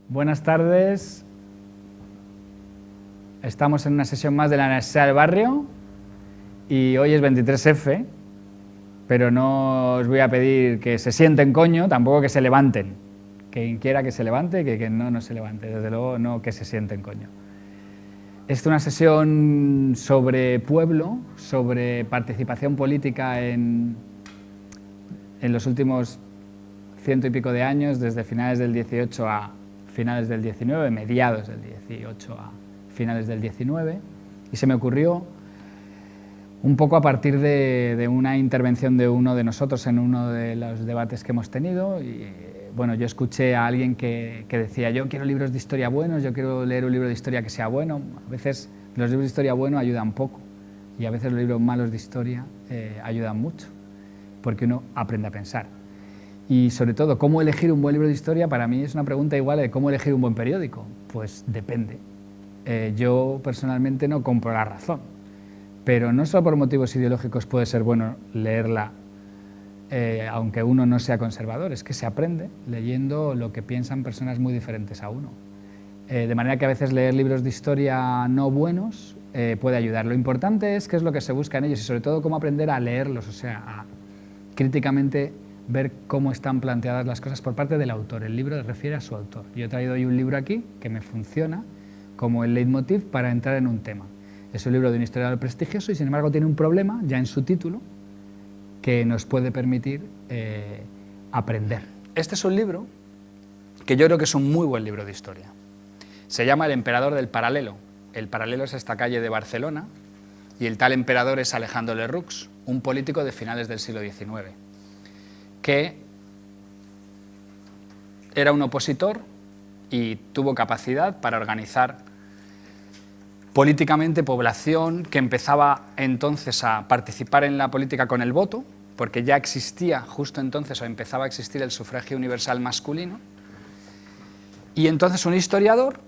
Buenas tardes. Estamos en una sesión más de la Universidad del Barrio y hoy es 23F, pero no os voy a pedir que se sienten coño, tampoco que se levanten. Quien quiera que se levante, que no se levante, desde luego no que se sienten coño. Esta es una sesión sobre pueblo, sobre participación política en los últimos 100 y pico de años, desde finales del 18 a finales del 19, mediados del 18 a finales del 19, y se me ocurrió un poco a partir de una intervención de uno de nosotros en uno de los debates que hemos tenido. Y bueno, yo escuché a alguien que decía: yo quiero libros de historia buenos, yo quiero leer un libro de historia que sea bueno. A veces los libros de historia buenos ayudan poco y a veces los libros malos de historia ayudan mucho, porque uno aprende a pensar. Y sobre todo, ¿cómo elegir un buen libro de historia? Para mí es una pregunta igual de cómo elegir un buen periódico. Pues depende. Yo personalmente no compro La Razón, pero no solo por motivos ideológicos puede ser bueno leerla, aunque uno no sea conservador, es que se aprende leyendo lo que piensan personas muy diferentes a uno. De manera que a veces leer libros de historia no buenos puede ayudar. Lo importante es qué es lo que se busca en ellos y sobre todo cómo aprender a leerlos, o sea, a críticamente ver cómo están planteadas las cosas por parte del autor. El libro refiere a su autor. Yo he traído hoy un libro aquí que me funciona como el leitmotiv para entrar en un tema. Es un libro de un historiador prestigioso y sin embargo tiene un problema ya en su título que nos puede permitir aprender. Este es un libro que yo creo que es un muy buen libro de historia. Se llama El emperador del Paralelo. El Paralelo es esta calle de Barcelona y el tal emperador es Alejandro Lerroux, un político de finales del siglo XIX, que era un opositor y tuvo capacidad para organizar políticamente población que empezaba entonces a participar en la política con el voto, porque ya existía justo entonces o empezaba a existir el sufragio universal masculino. Y entonces un historiador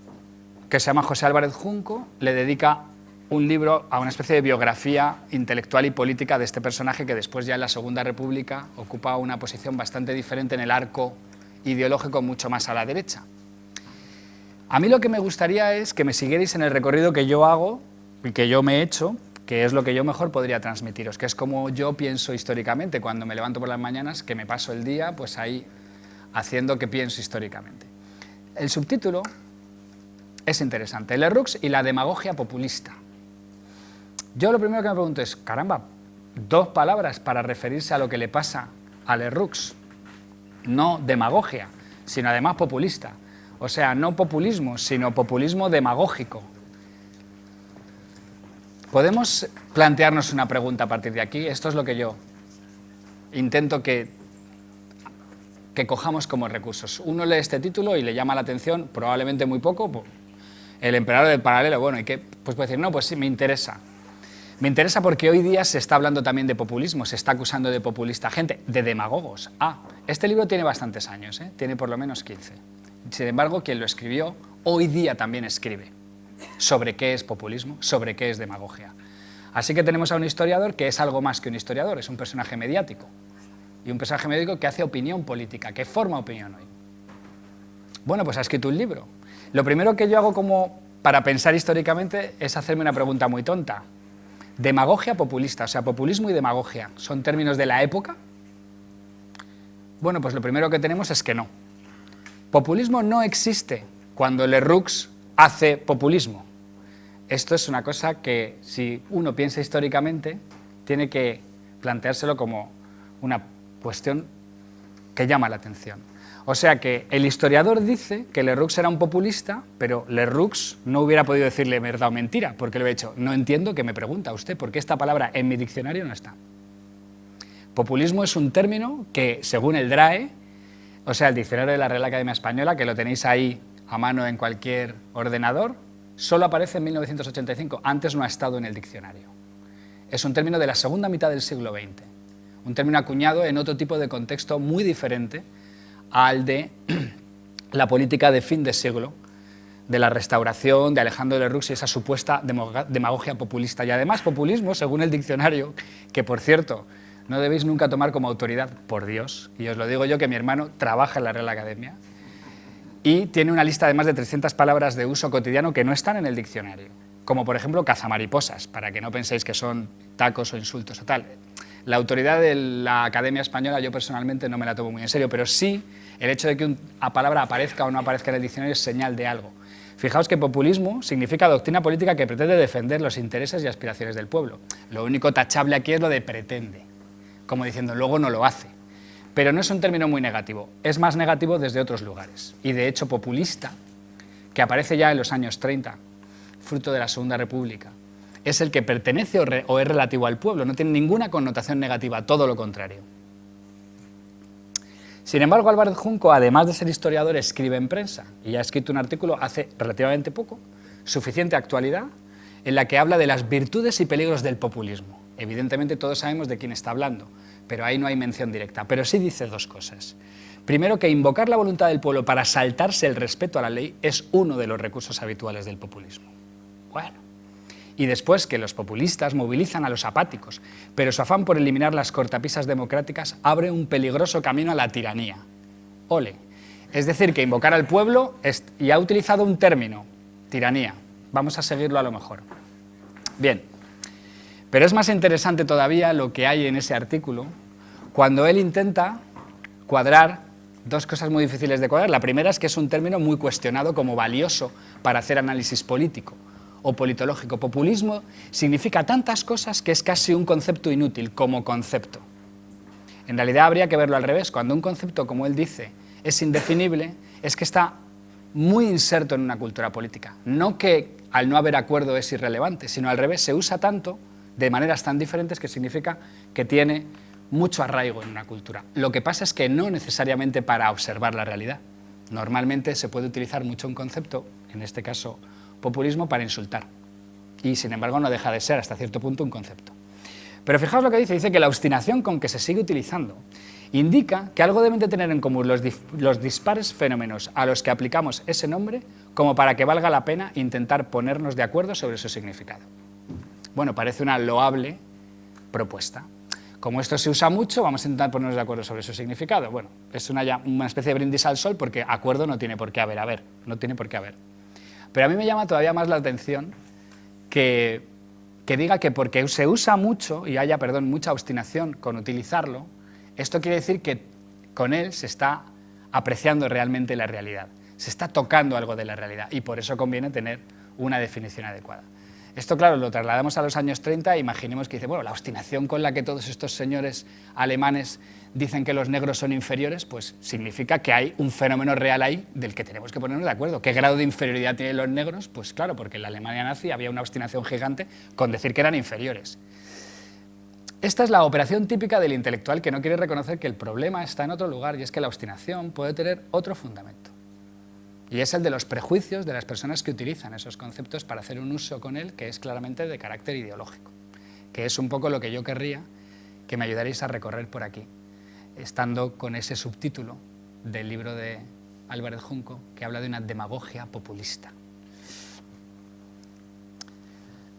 que se llama José Álvarez Junco le dedica un libro a una especie de biografía intelectual y política de este personaje que después ya en la Segunda República ocupa una posición bastante diferente en el arco ideológico, mucho más a la derecha. A mí lo que me gustaría es que me siguierais en el recorrido que yo hago y que yo me he hecho, que es lo que yo mejor podría transmitiros, que es como yo pienso históricamente cuando me levanto por las mañanas, que me paso el día pues ahí haciendo que pienso históricamente. El subtítulo es interesante: Lerroux y la demagogia populista. Yo lo primero que me pregunto es, caramba, 2 palabras para referirse a lo que le pasa a Lerroux. No demagogia, sino además populista. O sea, no populismo, sino populismo demagógico. Podemos plantearnos una pregunta a partir de aquí. Esto es lo que yo intento que cojamos como recursos. Uno lee este título y le llama la atención, probablemente muy poco, el emperador del Paralelo. Bueno, ¿y qué? Pues puede decir, no, pues sí, me interesa. Me interesa porque hoy día se está hablando también de populismo, se está acusando de populista gente, de demagogos. Este libro tiene bastantes años, tiene por lo menos 15. Sin embargo, quien lo escribió hoy día también escribe sobre qué es populismo, sobre qué es demagogia. Así que tenemos a un historiador que es algo más que un historiador, es un personaje mediático. Y un personaje mediático que hace opinión política, que forma opinión hoy. Bueno, pues ha escrito un libro. Lo primero que yo hago como para pensar históricamente es hacerme una pregunta muy tonta. Demagogia populista, o sea, populismo y demagogia, ¿son términos de la época? Bueno, pues lo primero que tenemos es que no. Populismo no existe cuando Lerroux hace populismo. Esto es una cosa que, si uno piensa históricamente, tiene que planteárselo como una cuestión que llama la atención. O sea que el historiador dice que Lerroux era un populista, pero Lerroux no hubiera podido decirle verdad o mentira, porque le hubiera dicho, no entiendo qué me pregunta usted, porque esta palabra en mi diccionario no está. Populismo es un término que, según el DRAE, o sea, el diccionario de la Real Academia Española, que lo tenéis ahí a mano en cualquier ordenador, solo aparece en 1985, antes no ha estado en el diccionario. Es un término de la segunda mitad del siglo XX, un término acuñado en otro tipo de contexto muy diferente al de la política de fin de siglo, de la Restauración, de Alejandro Lerroux y esa supuesta demagogia populista. Y además populismo, según el diccionario, que por cierto, no debéis nunca tomar como autoridad, por Dios, y os lo digo yo que mi hermano trabaja en la Real Academia, y tiene una lista de más de 300 palabras de uso cotidiano que no están en el diccionario, como por ejemplo cazamariposas, para que no penséis que son tacos o insultos o tal. La autoridad de la Academia Española yo personalmente no me la tomo muy en serio, pero sí el hecho de que una palabra aparezca o no aparezca en el diccionario es señal de algo. Fijaos que populismo significa doctrina política que pretende defender los intereses y aspiraciones del pueblo. Lo único tachable aquí es lo de pretende, como diciendo luego no lo hace. Pero no es un término muy negativo, es más negativo desde otros lugares. Y de hecho populista, que aparece ya en los años 30, fruto de la Segunda República, es el que pertenece o es relativo al pueblo, no tiene ninguna connotación negativa, todo lo contrario. Sin embargo, Álvarez Junco, además de ser historiador, escribe en prensa y ha escrito un artículo hace relativamente poco, suficiente actualidad, en la que habla de las virtudes y peligros del populismo. Evidentemente todos sabemos de quién está hablando, pero ahí no hay mención directa, pero sí dice dos cosas. Primero, que invocar la voluntad del pueblo para saltarse el respeto a la ley es uno de los recursos habituales del populismo. Bueno. Y después, que los populistas movilizan a los apáticos, pero su afán por eliminar las cortapisas democráticas abre un peligroso camino a la tiranía. Ole. Es decir, que invocar al pueblo y ha utilizado un término, tiranía. Vamos a seguirlo a lo mejor. Bien, pero es más interesante todavía lo que hay en ese artículo, cuando él intenta cuadrar dos cosas muy difíciles de cuadrar. La primera es que es un término muy cuestionado como valioso para hacer análisis político o politológico. Populismo significa tantas cosas que es casi un concepto inútil como concepto. En realidad habría que verlo al revés. Cuando un concepto, como él dice, es indefinible, es que está muy inserto en una cultura política. No que al no haber acuerdo es irrelevante, sino al revés, se usa tanto, de maneras tan diferentes, que significa que tiene mucho arraigo en una cultura. Lo que pasa es que no necesariamente para observar la realidad. Normalmente se puede utilizar mucho un concepto, en este caso populismo, para insultar. Y sin embargo no deja de ser hasta cierto punto un concepto. Pero fijaos lo que dice que la obstinación con que se sigue utilizando indica que algo deben de tener en común los dispares fenómenos a los que aplicamos ese nombre como para que valga la pena intentar ponernos de acuerdo sobre su significado. Bueno, parece una loable propuesta. Como esto se usa mucho, vamos a intentar ponernos de acuerdo sobre su significado. Bueno, es una especie de brindis al sol porque acuerdo no tiene por qué haber, no tiene por qué haber. Pero a mí me llama todavía más la atención que diga que porque se usa mucho y haya, mucha obstinación con utilizarlo, esto quiere decir que con él se está apreciando realmente la realidad, se está tocando algo de la realidad y por eso conviene tener una definición adecuada. Esto, claro, lo trasladamos a los años 30 e imaginemos que dice, bueno, la obstinación con la que todos estos señores alemanes dicen que los negros son inferiores, pues significa que hay un fenómeno real ahí del que tenemos que ponernos de acuerdo. ¿Qué grado de inferioridad tienen los negros? Pues claro, porque en la Alemania nazi había una obstinación gigante con decir que eran inferiores. Esta es la operación típica del intelectual que no quiere reconocer que el problema está en otro lugar y es que la obstinación puede tener otro fundamento. Y es el de los prejuicios de las personas que utilizan esos conceptos para hacer un uso con él que es claramente de carácter ideológico, que es un poco lo que yo querría que me ayudaréis a recorrer por aquí, estando con ese subtítulo del libro de Álvarez Junco que habla de una demagogia populista.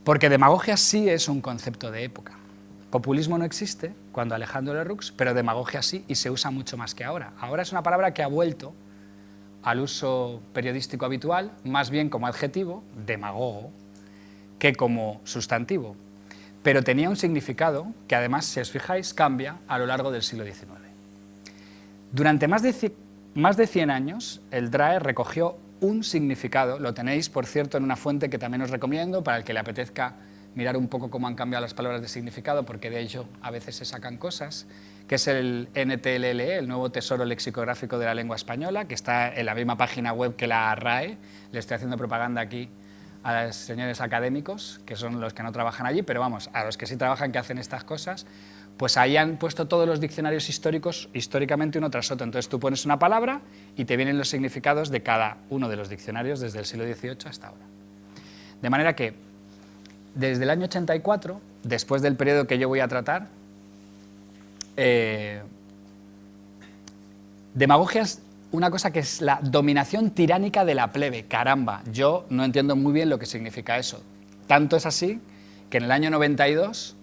Porque demagogia sí es un concepto de época. Populismo no existe cuando Alejandro Lerroux, pero demagogia sí, y se usa mucho más que ahora. Ahora es una palabra que ha vuelto al uso periodístico habitual, más bien como adjetivo, demagogo, que como sustantivo. Pero tenía un significado que además, si os fijáis, cambia a lo largo del siglo XIX. Durante más de 100 años, el DRAE recogió un significado, lo tenéis, por cierto, en una fuente que también os recomiendo, para el que le apetezca mirar un poco cómo han cambiado las palabras de significado, porque de ello a veces se sacan cosas, que es el NTLLE, el nuevo tesoro lexicográfico de la lengua española, que está en la misma página web que la RAE. Le estoy haciendo propaganda aquí a los señores académicos, que son los que no trabajan allí, pero vamos, a los que sí trabajan, que hacen estas cosas, pues ahí han puesto todos los diccionarios históricos, históricamente uno tras otro. Entonces tú pones una palabra y te vienen los significados de cada uno de los diccionarios desde el siglo XVIII hasta ahora. De manera que, desde el año 84, después del periodo que yo voy a tratar, demagogia es una cosa que es la dominación tiránica de la plebe. Caramba, yo no entiendo muy bien lo que significa eso. Tanto es así que en el año 92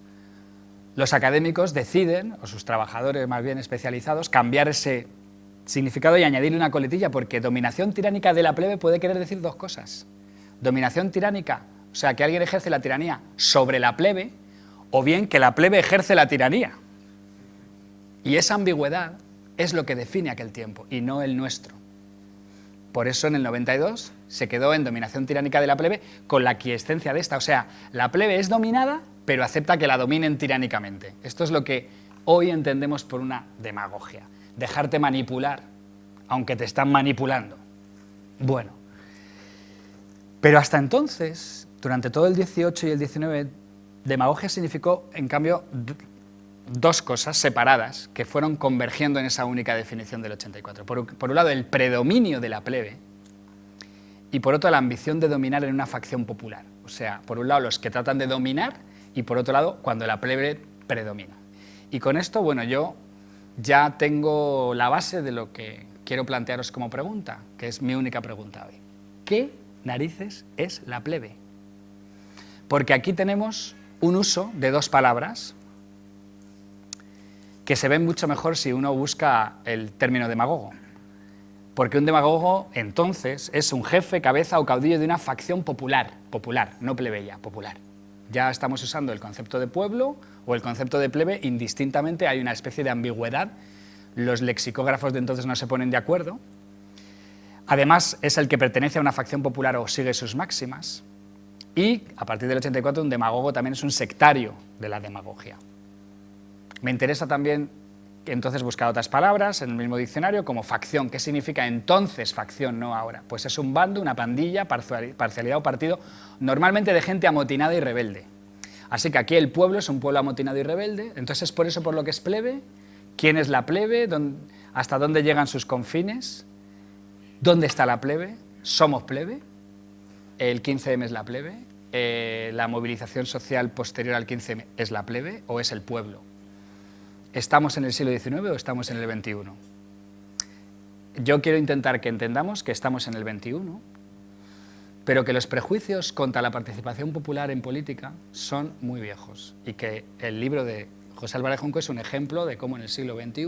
los académicos deciden, o sus trabajadores más bien especializados, cambiar ese significado y añadirle una coletilla, porque dominación tiránica de la plebe puede querer decir dos cosas. Dominación tiránica, o sea, que alguien ejerce la tiranía sobre la plebe, o bien que la plebe ejerce la tiranía. Y esa ambigüedad es lo que define aquel tiempo, y no el nuestro. Por eso en el 92 se quedó en dominación tiránica de la plebe con la aquiescencia de esta. O sea, la plebe es dominada, pero acepta que la dominen tiránicamente. Esto es lo que hoy entendemos por una demagogia. Dejarte manipular, aunque te están manipulando. Bueno, pero hasta entonces, durante todo el 18 y el 19, demagogia significó, en cambio, dos cosas separadas que fueron convergiendo en esa única definición del 84. Por un lado, el predominio de la plebe y por otro, la ambición de dominar en una facción popular. O sea, por un lado, los que tratan de dominar y por otro lado, cuando la plebe predomina. Y con esto, bueno, yo ya tengo la base de lo que quiero plantearos como pregunta, que es mi única pregunta hoy. ¿Qué narices es la plebe? Porque aquí tenemos un uso de dos palabras que se ven mucho mejor si uno busca el término demagogo. Porque un demagogo, entonces, es un jefe, cabeza o caudillo de una facción popular, no plebeya, popular. Ya estamos usando el concepto de pueblo o el concepto de plebe indistintamente, hay una especie de ambigüedad, los lexicógrafos de entonces no se ponen de acuerdo. Además, es el que pertenece a una facción popular o sigue sus máximas. Y, a partir del 84, un demagogo también es un sectario de la demagogia. Me interesa también entonces buscar otras palabras en el mismo diccionario, como facción. ¿Qué significa entonces facción, no ahora? Pues es un bando, una pandilla, parcialidad o partido, normalmente de gente amotinada y rebelde. Así que aquí el pueblo es un pueblo amotinado y rebelde, entonces es por eso por lo que es plebe. ¿Quién es la plebe? ¿Hasta dónde llegan sus confines? ¿Dónde está la plebe? ¿Somos plebe? ¿El 15M es la plebe? ¿La movilización social posterior al 15M es la plebe o es el pueblo? ¿Estamos en el siglo XIX o estamos en el XXI? Yo quiero intentar que entendamos que estamos en el XXI, pero que los prejuicios contra la participación popular en política son muy viejos y que el libro de José Álvarez Junco es un ejemplo de cómo en el siglo XXI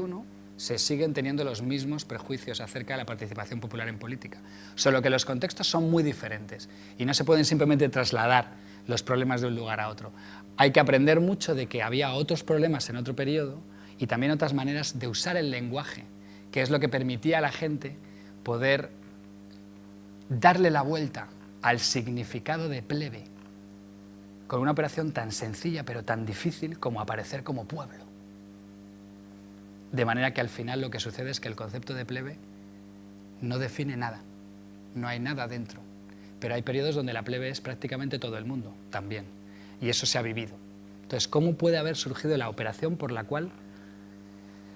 se siguen teniendo los mismos prejuicios acerca de la participación popular en política, solo que los contextos son muy diferentes y no se pueden simplemente trasladar los problemas de un lugar a otro. Hay que aprender mucho de que había otros problemas en otro periodo y también otras maneras de usar el lenguaje, que es lo que permitía a la gente poder darle la vuelta al significado de plebe, con una operación tan sencilla pero tan difícil como aparecer como pueblo. De manera que al final lo que sucede es que el concepto de plebe no define nada, no hay nada dentro, pero hay periodos donde la plebe es prácticamente todo el mundo también, y eso se ha vivido. Entonces, ¿cómo puede haber surgido la operación por la cual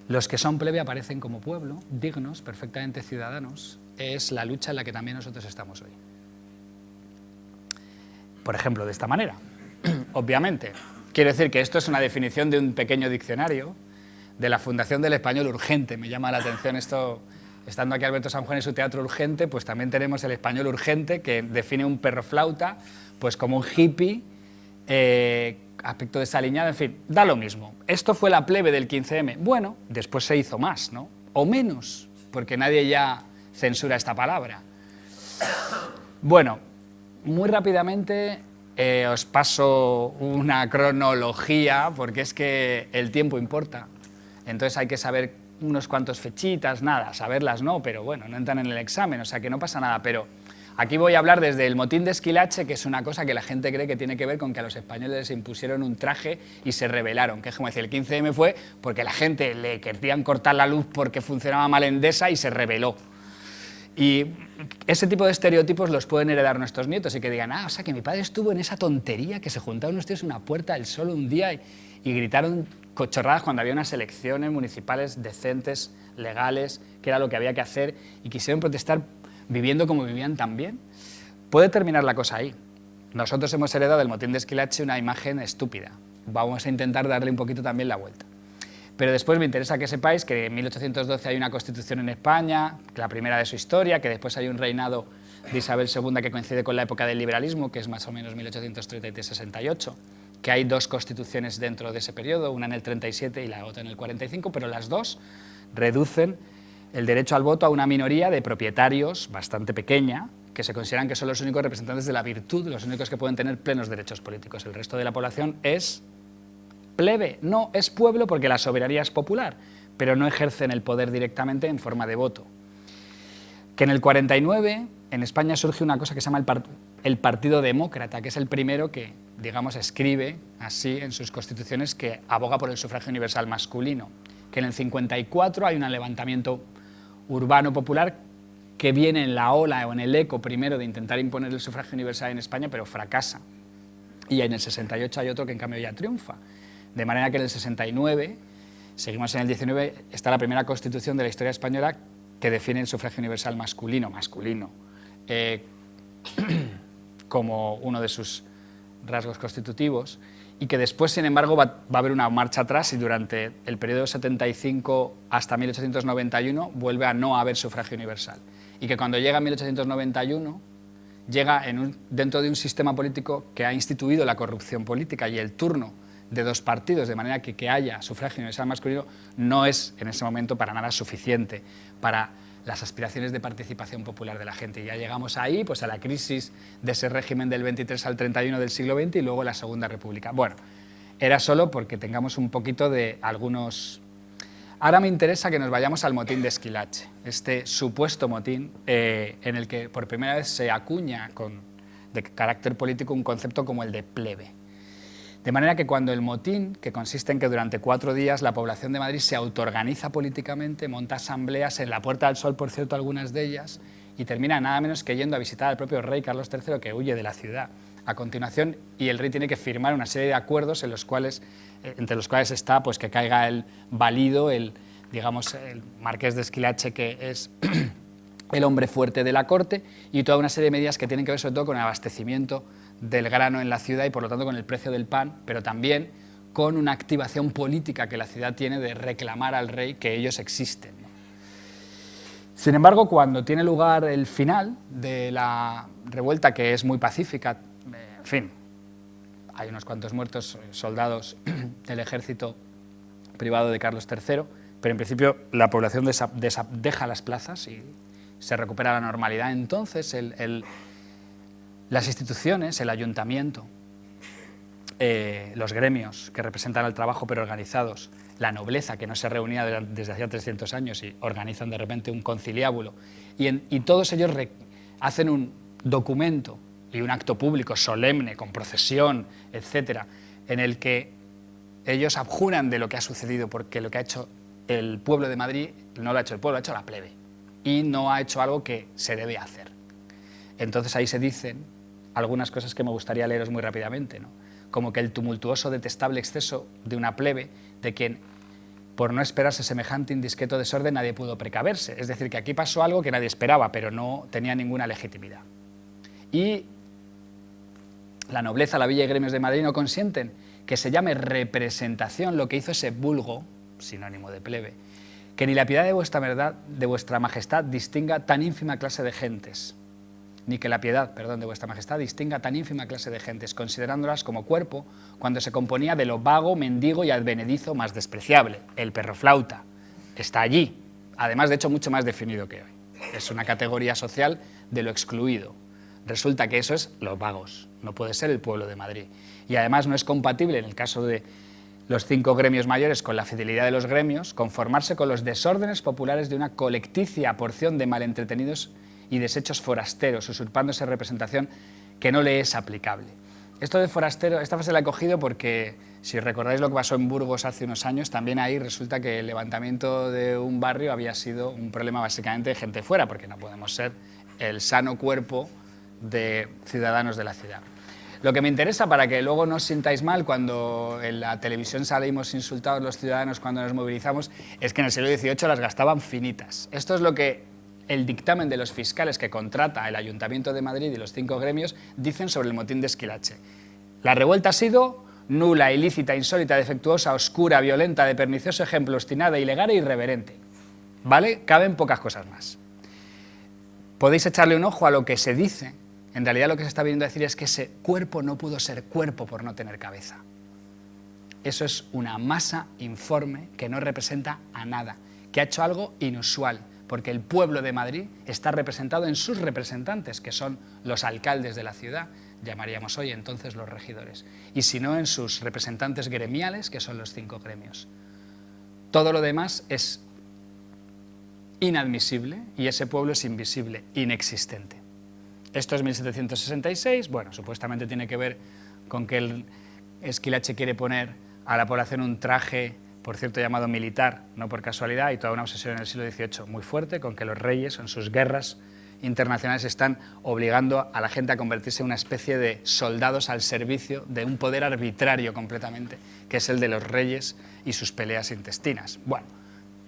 los que son plebe aparecen como pueblo, dignos, perfectamente ciudadanos? Es la lucha en la que también nosotros estamos hoy. Por ejemplo, de esta manera. Obviamente, quiero decir que esto es una definición de un pequeño diccionario de la Fundación del Español Urgente. Me llama la atención esto, estando aquí Alberto San Juan y su teatro urgente, pues también tenemos el Español Urgente, que define un perro flauta pues como un hippie, aspecto desaliñado, en fin, da lo mismo. Esto fue la plebe del 15M. Bueno, después se hizo más, ¿no? O menos, porque nadie ya censura esta palabra. Bueno, muy rápidamente os paso una cronología, porque es que el tiempo importa. Entonces hay que saber unos cuantos fechitas, nada, saberlas no, pero bueno, no entran en el examen, o sea que no pasa nada. Pero aquí voy a hablar desde el motín de Esquilache, que es una cosa que la gente cree que tiene que ver con que a los españoles les impusieron un traje y se rebelaron, que es como decir, el 15M fue porque la gente le querían cortar la luz porque funcionaba mal Endesa y se rebeló. Y ese tipo de estereotipos los pueden heredar nuestros nietos y que digan, o sea que mi padre estuvo en esa tontería que se juntaron unos tíos en una puerta del sol un día y gritaron cochorradas cuando había unas elecciones municipales decentes, legales, que era lo que había que hacer, y quisieron protestar viviendo como vivían también. Puede terminar la cosa ahí. Nosotros hemos heredado del motín de Esquilache una imagen estúpida. Vamos a intentar darle un poquito también la vuelta. Pero después me interesa que sepáis que en 1812 hay una constitución en España, la primera de su historia, que después hay un reinado de Isabel II que coincide con la época del liberalismo, que es más o menos 1833-68, que hay dos constituciones dentro de ese periodo, una en el 37 y la otra en el 45, pero las dos reducen el derecho al voto a una minoría de propietarios bastante pequeña, que se consideran que son los únicos representantes de la virtud, los únicos que pueden tener plenos derechos políticos. El resto de la población es plebe, no es pueblo porque la soberanía es popular, pero no ejercen el poder directamente en forma de voto. Que en el 49 en España surge una cosa que se llama el Partido Demócrata, que es el primero que, digamos, escribe así en sus constituciones que aboga por el sufragio universal masculino. Que en el 54 hay un levantamiento urbano popular que viene en la ola o en el eco primero de intentar imponer el sufragio universal en España, pero fracasa. Y en el 68 hay otro que en cambio ya triunfa. De manera que en el 69, seguimos en el 19, está la primera constitución de la historia española que define el sufragio universal masculino, como uno de sus rasgos constitutivos, y que después, sin embargo, va a haber una marcha atrás y durante el periodo 75 hasta 1891 vuelve a no haber sufragio universal. Y que cuando llega 1891 llega dentro de un sistema político que ha instituido la corrupción política y el turno de dos partidos, de manera que haya sufragio universal masculino no es en ese momento para nada suficiente para las aspiraciones de participación popular de la gente. Y ya llegamos ahí, pues a la crisis de ese régimen del 23 al 31 del siglo XX y luego la Segunda República. Bueno, era solo porque tengamos un poquito de algunos... Ahora me interesa que nos vayamos al motín de Esquilache, este supuesto motín en el que por primera vez se acuña de carácter político un concepto como el de plebe. De manera que cuando el motín, que consiste en que durante 4 días la población de Madrid se autoorganiza políticamente, monta asambleas en la Puerta del Sol, por cierto, algunas de ellas, y termina nada menos que yendo a visitar al propio rey Carlos III, que huye de la ciudad a continuación, y el rey tiene que firmar una serie de acuerdos en los cuales, entre los cuales está pues, que caiga el valido, digamos, el marqués de Esquilache, que es el hombre fuerte de la corte, y toda una serie de medidas que tienen que ver sobre todo con el abastecimiento del grano en la ciudad y por lo tanto con el precio del pan, pero también con una activación política que la ciudad tiene de reclamar al rey que ellos existen, ¿no? Sin embargo, cuando tiene lugar el final de la revuelta, que es muy pacífica, en fin, hay unos cuantos muertos, soldados del ejército privado de Carlos III, pero en principio la población deja las plazas y se recupera la normalidad. Entonces las instituciones, el ayuntamiento, los gremios que representan al trabajo pero organizados, la nobleza que no se reunía desde hacía 300 años y organizan de repente un conciliábulo, y todos ellos hacen un documento y un acto público solemne, con procesión, etcétera, en el que ellos abjuran de lo que ha sucedido, porque lo que ha hecho el pueblo de Madrid no lo ha hecho el pueblo, lo ha hecho la plebe, y no ha hecho algo que se debe hacer. Entonces ahí se dicen algunas cosas que me gustaría leeros muy rápidamente, ¿no? Como que el tumultuoso, detestable exceso de una plebe, de quien, por no esperarse semejante indiscreto desorden, nadie pudo precaverse. Es decir, que aquí pasó algo que nadie esperaba, pero no tenía ninguna legitimidad. Y la nobleza, la villa y gremios de Madrid no consienten que se llame representación lo que hizo ese vulgo, sinónimo de plebe, que ni la piedad de vuestra majestad distinga tan ínfima clase de gentes, ni que la piedad, perdón, de vuestra majestad distinga tan ínfima clase de gentes, considerándolas como cuerpo cuando se componía de lo vago, mendigo y advenedizo más despreciable, el perroflauta. Está allí, además de hecho mucho más definido que hoy. Es una categoría social de lo excluido. Resulta que eso es los vagos, no puede ser el pueblo de Madrid. Y además no es compatible, en el caso de los 5 gremios mayores, con la fidelidad de los gremios, conformarse con los desórdenes populares de una colecticia porción de malentretenidos y desechos forasteros, usurpándose representación que no le es aplicable. Esto de forastero, esta frase la he cogido porque, si recordáis lo que pasó en Burgos hace unos años, también ahí resulta que el levantamiento de un barrio había sido un problema básicamente de gente fuera, porque no podemos ser el sano cuerpo de ciudadanos de la ciudad. Lo que me interesa, para que luego no os sintáis mal cuando en la televisión salimos insultados los ciudadanos cuando nos movilizamos, es que en el siglo XVIII las gastaban finitas. Esto es lo que el dictamen de los fiscales que contrata el Ayuntamiento de Madrid y los 5 gremios dicen sobre el motín de Esquilache. La revuelta ha sido nula, ilícita, insólita, defectuosa, oscura, violenta, de pernicioso ejemplo, obstinada, ilegal e irreverente. ¿Vale? Caben pocas cosas más. Podéis echarle un ojo a lo que se dice. En realidad lo que se está viendo a decir es que ese cuerpo no pudo ser cuerpo por no tener cabeza. Eso es una masa informe que no representa a nada, que ha hecho algo inusual, porque el pueblo de Madrid está representado en sus representantes, que son los alcaldes de la ciudad, llamaríamos hoy entonces los regidores, y si no en sus representantes gremiales, que son los 5 gremios. Todo lo demás es inadmisible y ese pueblo es invisible, inexistente. Esto es 1766, bueno, supuestamente tiene que ver con que el Esquilache quiere poner a la población un traje, por cierto llamado militar, no por casualidad, y toda una obsesión en el siglo XVIII muy fuerte, con que los reyes en sus guerras internacionales están obligando a la gente a convertirse en una especie de soldados al servicio de un poder arbitrario completamente, que es el de los reyes y sus peleas intestinas. Bueno,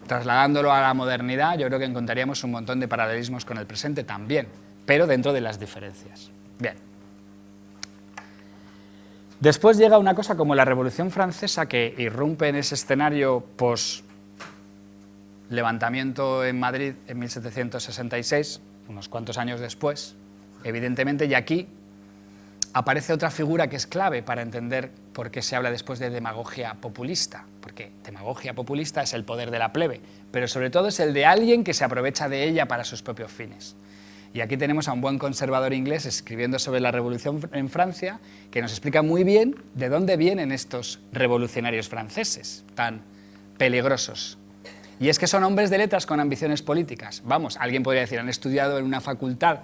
trasladándolo a la modernidad, yo creo que encontraríamos un montón de paralelismos con el presente también, pero dentro de las diferencias. Bien. Después llega una cosa como la Revolución Francesa, que irrumpe en ese escenario post-levantamiento en Madrid en 1766, unos cuantos años después, evidentemente, y aquí aparece otra figura que es clave para entender por qué se habla después de demagogia populista, porque demagogia populista es el poder de la plebe, pero sobre todo es el de alguien que se aprovecha de ella para sus propios fines. Y aquí tenemos a un buen conservador inglés escribiendo sobre la Revolución en Francia, que nos explica muy bien de dónde vienen estos revolucionarios franceses tan peligrosos. Y es que son hombres de letras con ambiciones políticas. Vamos, alguien podría decir, han estudiado en una facultad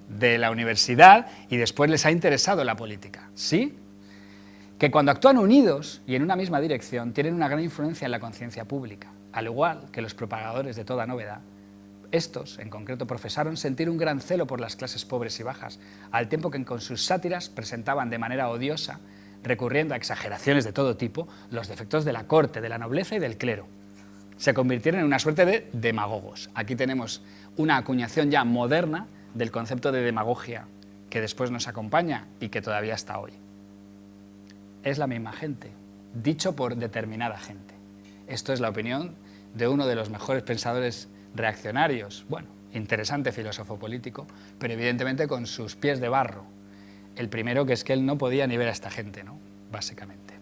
de la universidad y después les ha interesado la política. ¿Sí? Que cuando actúan unidos y en una misma dirección tienen una gran influencia en la conciencia pública, al igual que los propagadores de toda novedad. Estos, en concreto, profesaron sentir un gran celo por las clases pobres y bajas, al tiempo que con sus sátiras presentaban de manera odiosa, recurriendo a exageraciones de todo tipo, los defectos de la corte, de la nobleza y del clero. Se convirtieron en una suerte de demagogos. Aquí tenemos una acuñación ya moderna del concepto de demagogia que después nos acompaña y que todavía está hoy. Es la misma gente, dicho por determinada gente. Esto es la opinión de uno de los mejores pensadores reaccionarios, bueno, interesante filósofo político, pero evidentemente con sus pies de barro. El primero, que es que él no podía ni ver a esta gente, ¿no? Básicamente.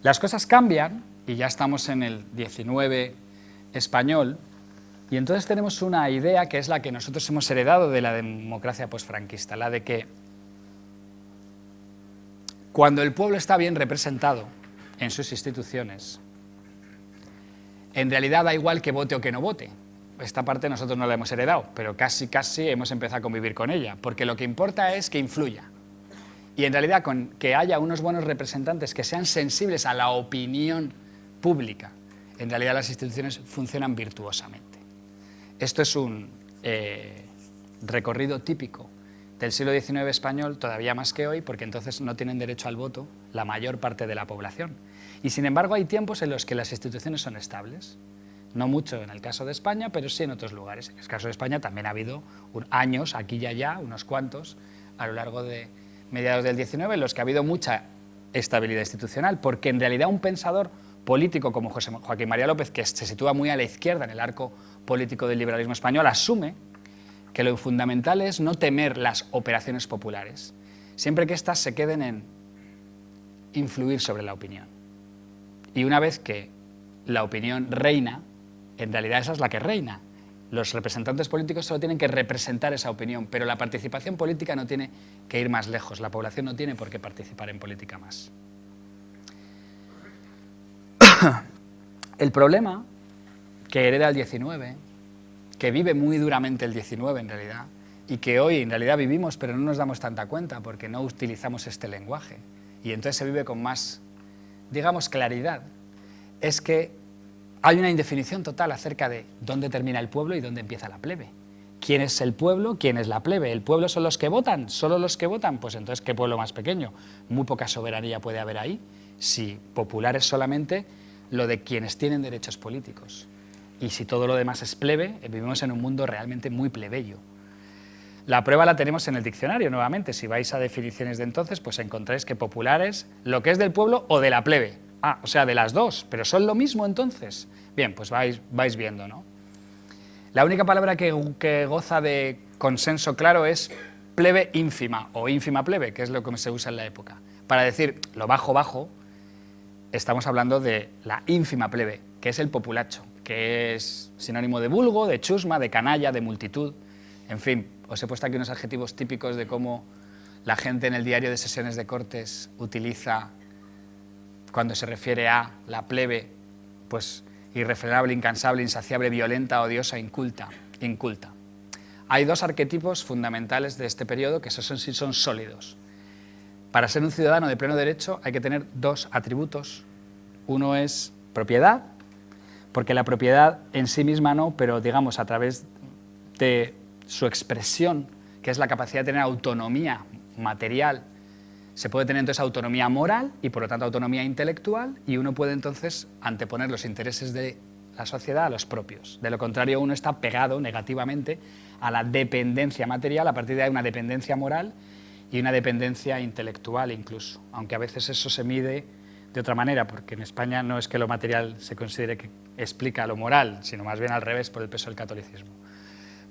Las cosas cambian y ya estamos en el 19 español, y entonces tenemos una idea que es la que nosotros hemos heredado de la democracia posfranquista, la de que cuando el pueblo está bien representado en sus instituciones, en realidad da igual que vote o que no vote. Esta parte nosotros no la hemos heredado, pero casi hemos empezado a convivir con ella, porque lo que importa es que influya. Y en realidad con que haya unos buenos representantes que sean sensibles a la opinión pública, en realidad las instituciones funcionan virtuosamente. Esto es un recorrido típico del siglo XIX español, todavía más que hoy, porque entonces no tienen derecho al voto la mayor parte de la población. Y sin embargo hay tiempos en los que las instituciones son estables. No mucho en el caso de España, pero sí en otros lugares. En el caso de España también ha habido años, aquí y allá, unos cuantos, a lo largo de mediados del XIX, en los que ha habido mucha estabilidad institucional, porque en realidad un pensador político como Joaquín María López, que se sitúa muy a la izquierda en el arco político del liberalismo español, asume que lo fundamental es no temer las operaciones populares, siempre que éstas se queden en influir sobre la opinión. Y una vez que la opinión reina, en realidad esa es la que reina. Los representantes políticos solo tienen que representar esa opinión, pero la participación política no tiene que ir más lejos, la población no tiene por qué participar en política más. El problema que hereda el 19, que vive muy duramente el 19 en realidad, y que hoy en realidad vivimos pero no nos damos tanta cuenta porque no utilizamos este lenguaje, y entonces se vive con más, digamos, claridad, es que hay una indefinición total acerca de dónde termina el pueblo y dónde empieza la plebe. ¿Quién es el pueblo? ¿Quién es la plebe? ¿El pueblo son los que votan? ¿Solo los que votan? Pues entonces, ¿qué pueblo más pequeño? Muy poca soberanía puede haber ahí, si popular es solamente lo de quienes tienen derechos políticos. Y si todo lo demás es plebe, vivimos en un mundo realmente muy plebeyo. La prueba la tenemos en el diccionario, nuevamente. Si vais a definiciones de entonces, pues encontráis que popular es lo que es del pueblo o de la plebe. Ah, o sea, de las dos, pero ¿son lo mismo entonces? Bien, pues vais viendo, ¿no? La única palabra que goza de consenso claro es plebe ínfima o ínfima plebe, que es lo que se usa en la época. Para decir lo bajo, bajo, estamos hablando de la ínfima plebe, que es el populacho, que es sinónimo de vulgo, de chusma, de canalla, de multitud. En fin, os he puesto aquí unos adjetivos típicos de cómo la gente en el diario de sesiones de Cortes utiliza, cuando se refiere a la plebe, pues irrefrenable, incansable, insaciable, violenta, odiosa, inculta. Hay dos arquetipos fundamentales de este periodo que son sólidos. Para ser un ciudadano de pleno derecho hay que tener dos atributos. Uno es propiedad, porque la propiedad en sí misma no, pero digamos a través de su expresión, que es la capacidad de tener autonomía material, se puede tener entonces autonomía moral y por lo tanto autonomía intelectual, y uno puede entonces anteponer los intereses de la sociedad a los propios. De lo contrario, uno está pegado negativamente a la dependencia material, a partir de ahí una dependencia moral y una dependencia intelectual incluso, aunque a veces eso se mide de otra manera, porque en España no es que lo material se considere que explica lo moral, sino más bien al revés por el peso del catolicismo.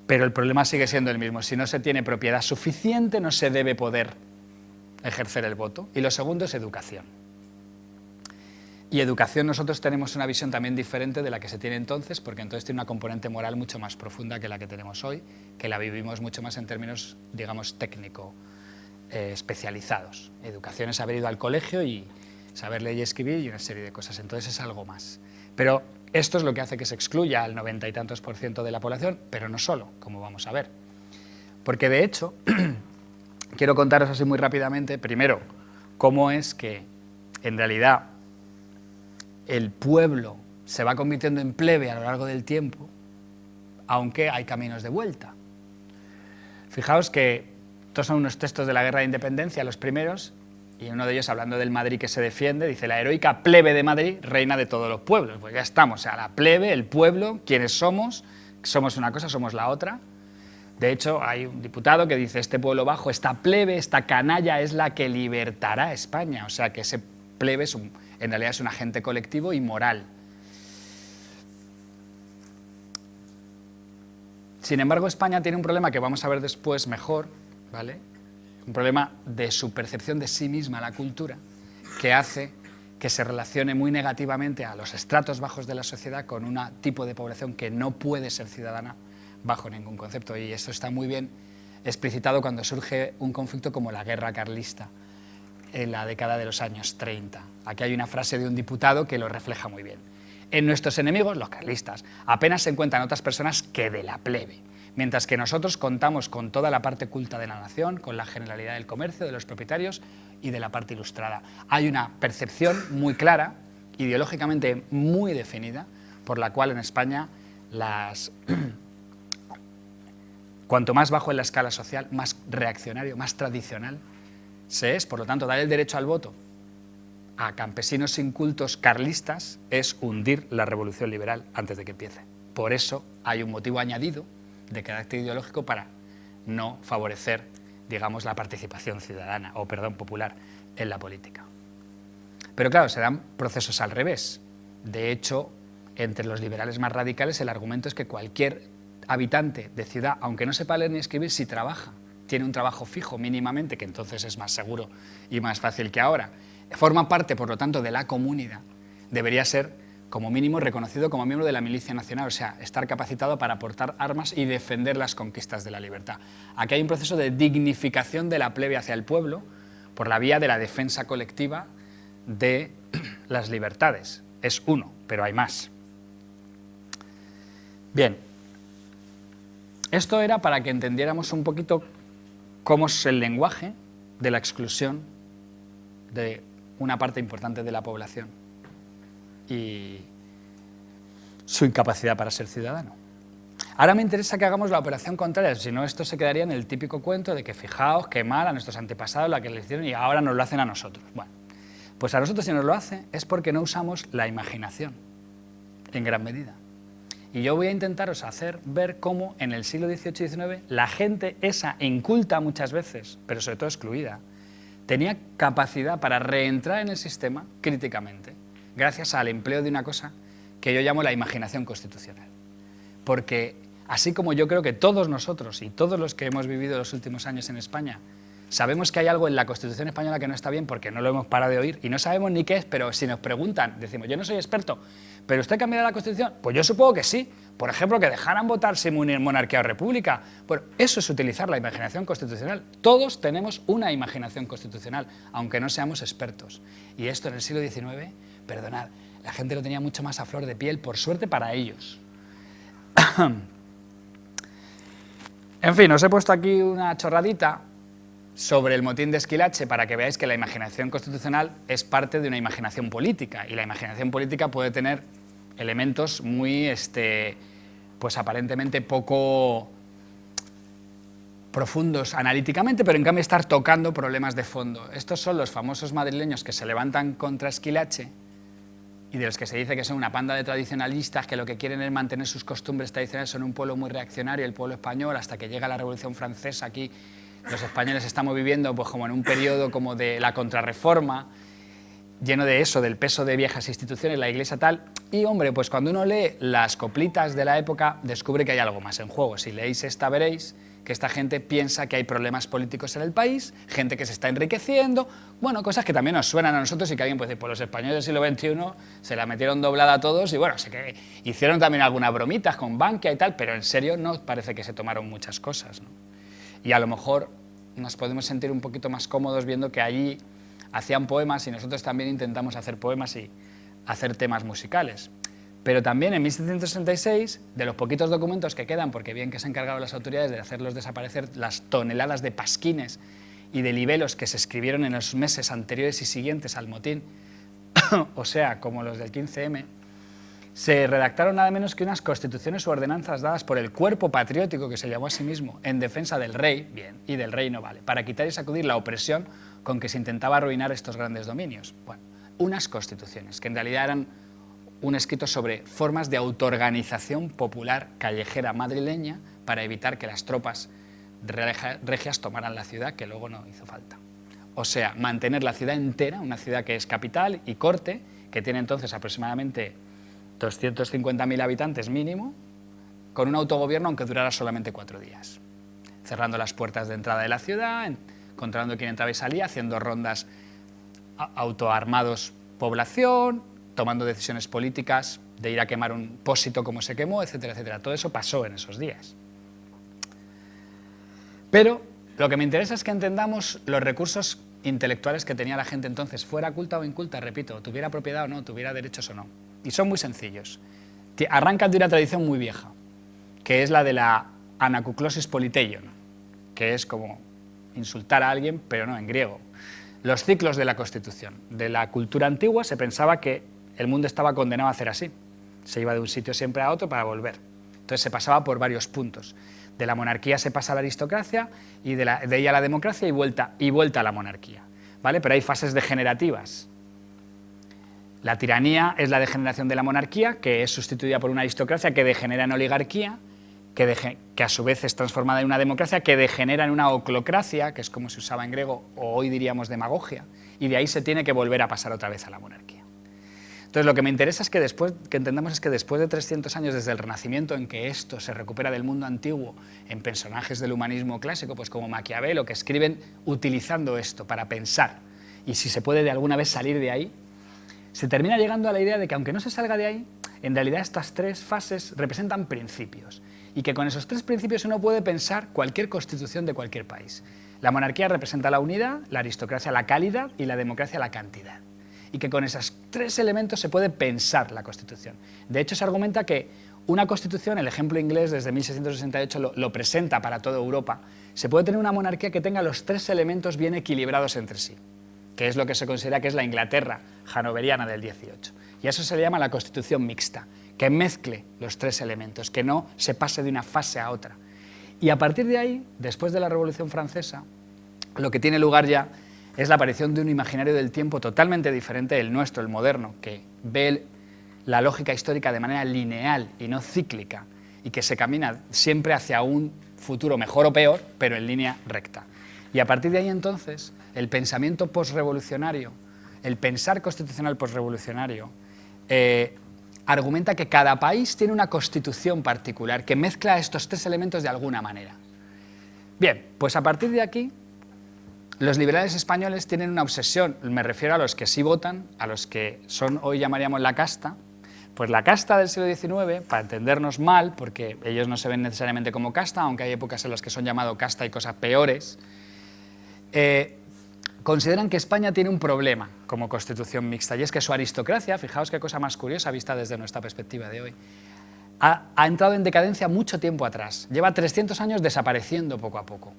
Pero el problema sigue siendo el mismo. Si no se tiene propiedad suficiente, no se debe poder ejercer el voto. Y lo segundo es educación. Y educación nosotros tenemos una visión también diferente de la que se tiene entonces, porque entonces tiene una componente moral mucho más profunda que la que tenemos hoy, que la vivimos mucho más en términos, digamos, técnico, especializados. Educación es haber ido al colegio y saber leer y escribir y una serie de cosas. Entonces es algo más. Pero esto es lo que hace que se excluya al 90 y tantos % de la población, pero no solo, como vamos a ver. Porque de hecho, quiero contaros así muy rápidamente, primero, cómo es que en realidad el pueblo se va convirtiendo en plebe a lo largo del tiempo, aunque hay caminos de vuelta. Fijaos que estos son unos textos de la Guerra de Independencia, los primeros, y uno de ellos, hablando del Madrid que se defiende, dice: la heroica plebe de Madrid, reina de todos los pueblos. Pues ya estamos, o sea, la plebe, el pueblo, quienes somos una cosa, somos la otra. De hecho, hay un diputado que dice: este pueblo bajo, esta plebe, esta canalla es la que libertará a España. O sea, que ese plebe en realidad es un agente colectivo y moral. Sin embargo, España tiene un problema que vamos a ver después mejor, ¿vale? Un problema de su percepción de sí misma, la cultura, que hace que se relacione muy negativamente a los estratos bajos de la sociedad con un tipo de población que no puede ser ciudadana bajo ningún concepto. Y eso está muy bien explicitado cuando surge un conflicto como la guerra carlista en la década de los años 30. Aquí hay una frase de un diputado que lo refleja muy bien. En nuestros enemigos, los carlistas, apenas se encuentran otras personas que de la plebe, mientras que nosotros contamos con toda la parte culta de la nación, con la generalidad del comercio, de los propietarios y de la parte ilustrada. Hay una percepción muy clara, ideológicamente muy definida, por la cual en España cuanto más bajo en la escala social, más reaccionario, más tradicional se es. Por lo tanto, dar el derecho al voto a campesinos incultos carlistas es hundir la revolución liberal antes de que empiece. Por eso hay un motivo añadido de carácter ideológico para no favorecer, digamos, la participación ciudadana, o perdón, popular en la política. Pero claro, se dan procesos al revés. De hecho, entre los liberales más radicales el argumento es que cualquier habitante de ciudad, aunque no sepa leer ni escribir, si trabaja, tiene un trabajo fijo mínimamente, que entonces es más seguro y más fácil que ahora, forma parte, por lo tanto, de la comunidad, debería ser, como mínimo, reconocido como miembro de la milicia nacional, o sea, estar capacitado para portar armas y defender las conquistas de la libertad. Aquí hay un proceso de dignificación de la plebe hacia el pueblo por la vía de la defensa colectiva de las libertades. Es uno, pero hay más. Bien, esto era para que entendiéramos un poquito cómo es el lenguaje de la exclusión de una parte importante de la población y su incapacidad para ser ciudadano. Ahora me interesa que hagamos la operación contraria, si no esto se quedaría en el típico cuento de que fijaos qué mal a nuestros antepasados la que les hicieron y ahora nos lo hacen a nosotros. Bueno, pues a nosotros si nos lo hace es porque no usamos la imaginación en gran medida. Y yo voy a intentaros hacer ver cómo en el siglo XVIII y XIX la gente esa inculta muchas veces, pero sobre todo excluida, tenía capacidad para reentrar en el sistema críticamente, gracias al empleo de una cosa que yo llamo la imaginación constitucional. Porque así como yo creo que todos nosotros y todos los que hemos vivido los últimos años en España Sabemos que hay algo en la Constitución española que no está bien porque no lo hemos parado de oír y no sabemos ni qué es, pero si nos preguntan, decimos, yo no soy experto, ¿pero usted cambiará la Constitución? Pues yo supongo que sí. Por ejemplo, que dejaran votar si monarquía o república. Bueno, eso es utilizar la imaginación constitucional. Todos tenemos una imaginación constitucional, aunque no seamos expertos. Y esto en el siglo XIX, perdonad, la gente lo tenía mucho más a flor de piel, por suerte para ellos. En fin, os he puesto aquí una chorradita sobre el motín de Esquilache para que veáis que la imaginación constitucional es parte de una imaginación política, y la imaginación política puede tener elementos muy, pues aparentemente poco profundos analíticamente, pero en cambio estar tocando problemas de fondo. Estos son los famosos madrileños que se levantan contra Esquilache y de los que se dice que son una panda de tradicionalistas que lo que quieren es mantener sus costumbres tradicionales, son un pueblo muy reaccionario, el pueblo español, hasta que llega la Revolución Francesa. Aquí los españoles estamos viviendo pues como en un periodo como de la contrarreforma, lleno de eso, del peso de viejas instituciones, la iglesia tal, y hombre, pues cuando uno lee las coplitas de la época descubre que hay algo más en juego. Si leéis esta veréis que esta gente piensa que hay problemas políticos en el país, gente que se está enriqueciendo, bueno, cosas que también nos suenan a nosotros y que alguien puede decir, pues los españoles del siglo XXI se la metieron doblada a todos y bueno, sé que hicieron también algunas bromitas con Bankia y tal, pero en serio no parece que se tomaron muchas cosas, ¿no? Y a lo mejor nos podemos sentir un poquito más cómodos viendo que allí hacían poemas y nosotros también intentamos hacer poemas y hacer temas musicales. Pero también en 1766, de los poquitos documentos que quedan, porque bien que se han encargado las autoridades de hacerlos desaparecer, las toneladas de pasquines y de libelos que se escribieron en los meses anteriores y siguientes al motín, o sea, como los del 15M, se redactaron nada menos que unas constituciones u ordenanzas dadas por el cuerpo patriótico que se llamó a sí mismo en defensa del rey, bien, y del rey no vale, para quitar y sacudir la opresión con que se intentaba arruinar estos grandes dominios. Bueno, unas constituciones que en realidad eran un escrito sobre formas de autoorganización popular callejera madrileña para evitar que las tropas regias tomaran la ciudad, que luego no hizo falta. O sea, mantener la ciudad entera, una ciudad que es capital y corte, que tiene entonces aproximadamente 250.000 habitantes mínimo, con un autogobierno aunque durara solamente 4 días. Cerrando las puertas de entrada de la ciudad, controlando quién entraba y salía, haciendo rondas autoarmados población, tomando decisiones políticas de ir a quemar un pósito como se quemó, etcétera, etcétera. Todo eso pasó en esos días. Pero lo que me interesa es que entendamos los recursos intelectuales que tenía la gente entonces, fuera culta o inculta, repito, tuviera propiedad o no, tuviera derechos o no. Y son muy sencillos. Arrancan de una tradición muy vieja, que es la de la anakuklosis politeion, que es como insultar a alguien, pero no en griego. Los ciclos de la Constitución. De la cultura antigua se pensaba que el mundo estaba condenado a hacer así. Se iba de un sitio siempre a otro para volver. Entonces se pasaba por varios puntos. De la monarquía se pasa a la aristocracia y de ella a la democracia y vuelta a la monarquía, ¿vale? Pero hay fases degenerativas. La tiranía es la degeneración de la monarquía, que es sustituida por una aristocracia que degenera en oligarquía, que a su vez es transformada en una democracia, que degenera en una oclocracia, que es como se usaba en griego, o hoy diríamos demagogia, y de ahí se tiene que volver a pasar otra vez a la monarquía. Entonces lo que me interesa es que entendamos es que después de 300 años desde el Renacimiento, en que esto se recupera del mundo antiguo en personajes del humanismo clásico, pues como Maquiavelo, que escriben utilizando esto para pensar, y si se puede de alguna vez salir de ahí, se termina llegando a la idea de que aunque no se salga de ahí, en realidad estas 3 fases representan principios, y que con esos 3 principios uno puede pensar cualquier constitución de cualquier país. La monarquía representa la unidad, la aristocracia la calidad y la democracia la cantidad. Y que con esos 3 elementos se puede pensar la Constitución. De hecho, se argumenta que una Constitución, el ejemplo inglés desde 1668 lo presenta para toda Europa, se puede tener una monarquía que tenga los 3 elementos bien equilibrados entre sí, que es lo que se considera que es la Inglaterra hanoveriana del 18. Y a eso se le llama la Constitución mixta, que mezcle los 3 elementos, que no se pase de una fase a otra. Y a partir de ahí, después de la Revolución Francesa, lo que tiene lugar ya es la aparición de un imaginario del tiempo totalmente diferente del nuestro, el moderno, que ve la lógica histórica de manera lineal y no cíclica, y que se camina siempre hacia un futuro mejor o peor, pero en línea recta. Y a partir de ahí entonces, el pensamiento posrevolucionario, el pensar constitucional posrevolucionario, argumenta que cada país tiene una constitución particular que mezcla estos 3 elementos de alguna manera. Bien, pues a partir de aquí Los liberales españoles tienen una obsesión, me refiero a los que sí votan, a los que son, hoy llamaríamos la casta. Pues la casta del siglo XIX, para entendernos mal, porque ellos no se ven necesariamente como casta, aunque hay épocas en las que son llamados casta y cosas peores, consideran que España tiene un problema como constitución mixta, y es que su aristocracia, fijaos qué cosa más curiosa vista desde nuestra perspectiva de hoy, ha entrado en decadencia mucho tiempo atrás, lleva 300 años desapareciendo poco a poco.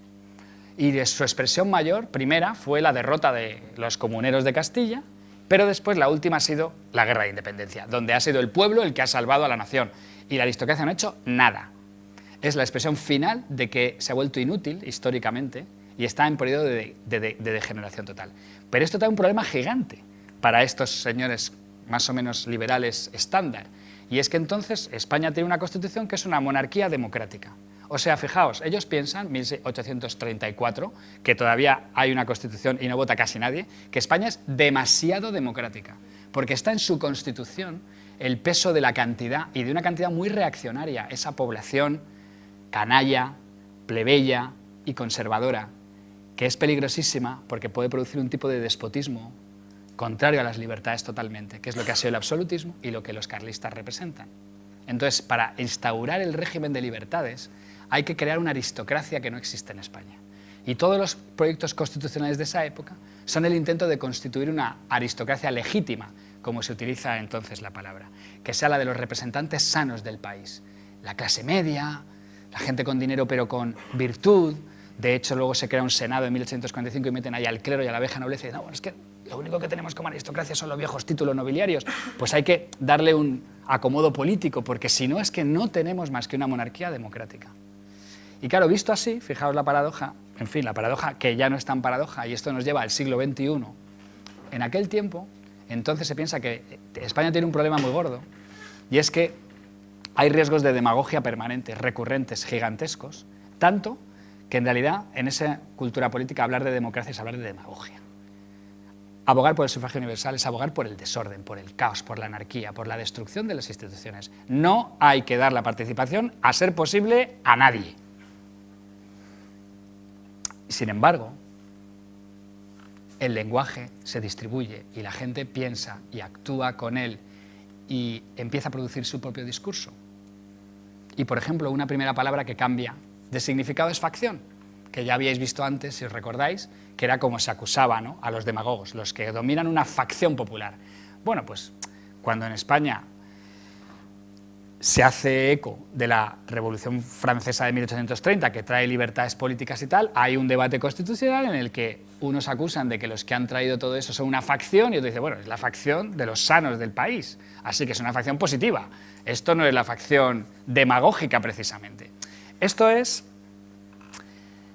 Y de su expresión mayor, primera, fue la derrota de los comuneros de Castilla, pero después la última ha sido la guerra de independencia, donde ha sido el pueblo el que ha salvado a la nación, y la aristocracia no ha hecho nada. Es la expresión final de que se ha vuelto inútil históricamente y está en periodo de degeneración total. Pero esto trae un problema gigante para estos señores más o menos liberales estándar, y es que entonces España tiene una constitución que es una monarquía democrática. O sea, fijaos, ellos piensan, 1834, que todavía hay una constitución y no vota casi nadie, que España es demasiado democrática, porque está en su constitución el peso de la cantidad, y de una cantidad muy reaccionaria, esa población canalla, plebeya y conservadora, que es peligrosísima porque puede producir un tipo de despotismo contrario a las libertades totalmente, que es lo que ha sido el absolutismo y lo que los carlistas representan. Entonces, para instaurar el régimen de libertades, hay que crear una aristocracia que no existe en España. Y todos los proyectos constitucionales de esa época son el intento de constituir una aristocracia legítima, como se utiliza entonces la palabra, que sea la de los representantes sanos del país. La clase media, la gente con dinero pero con virtud. De hecho, luego se crea un Senado en 1845 y meten ahí al clero y a la vieja nobleza y dicen, no, bueno, es que lo único que tenemos como aristocracia son los viejos títulos nobiliarios. Pues hay que darle un acomodo político, porque si no es que no tenemos más que una monarquía democrática. Y claro, visto así, fijaos la paradoja, en fin, la paradoja que ya no es tan paradoja, y esto nos lleva al siglo XXI. En aquel tiempo, entonces se piensa que España tiene un problema muy gordo, y es que hay riesgos de demagogia permanentes, recurrentes, gigantescos, tanto que en realidad en esa cultura política hablar de democracia es hablar de demagogia. Abogar por el sufragio universal es abogar por el desorden, por el caos, por la anarquía, por la destrucción de las instituciones. No hay que dar la participación, a ser posible, a nadie. Sin embargo, el lenguaje se distribuye y la gente piensa y actúa con él y empieza a producir su propio discurso. Y, por ejemplo, una primera palabra que cambia de significado es facción, que ya habíais visto antes, si os recordáis, que era como se acusaba, ¿no?, a los demagogos, los que dominan una facción popular. Bueno, pues cuando en España se hace eco de la Revolución Francesa de 1830, que trae libertades políticas y tal, hay un debate constitucional en el que unos acusan de que los que han traído todo eso son una facción, y otro dice, bueno, es la facción de los sanos del país, así que es una facción positiva. Esto no es la facción demagógica, precisamente. Esto es,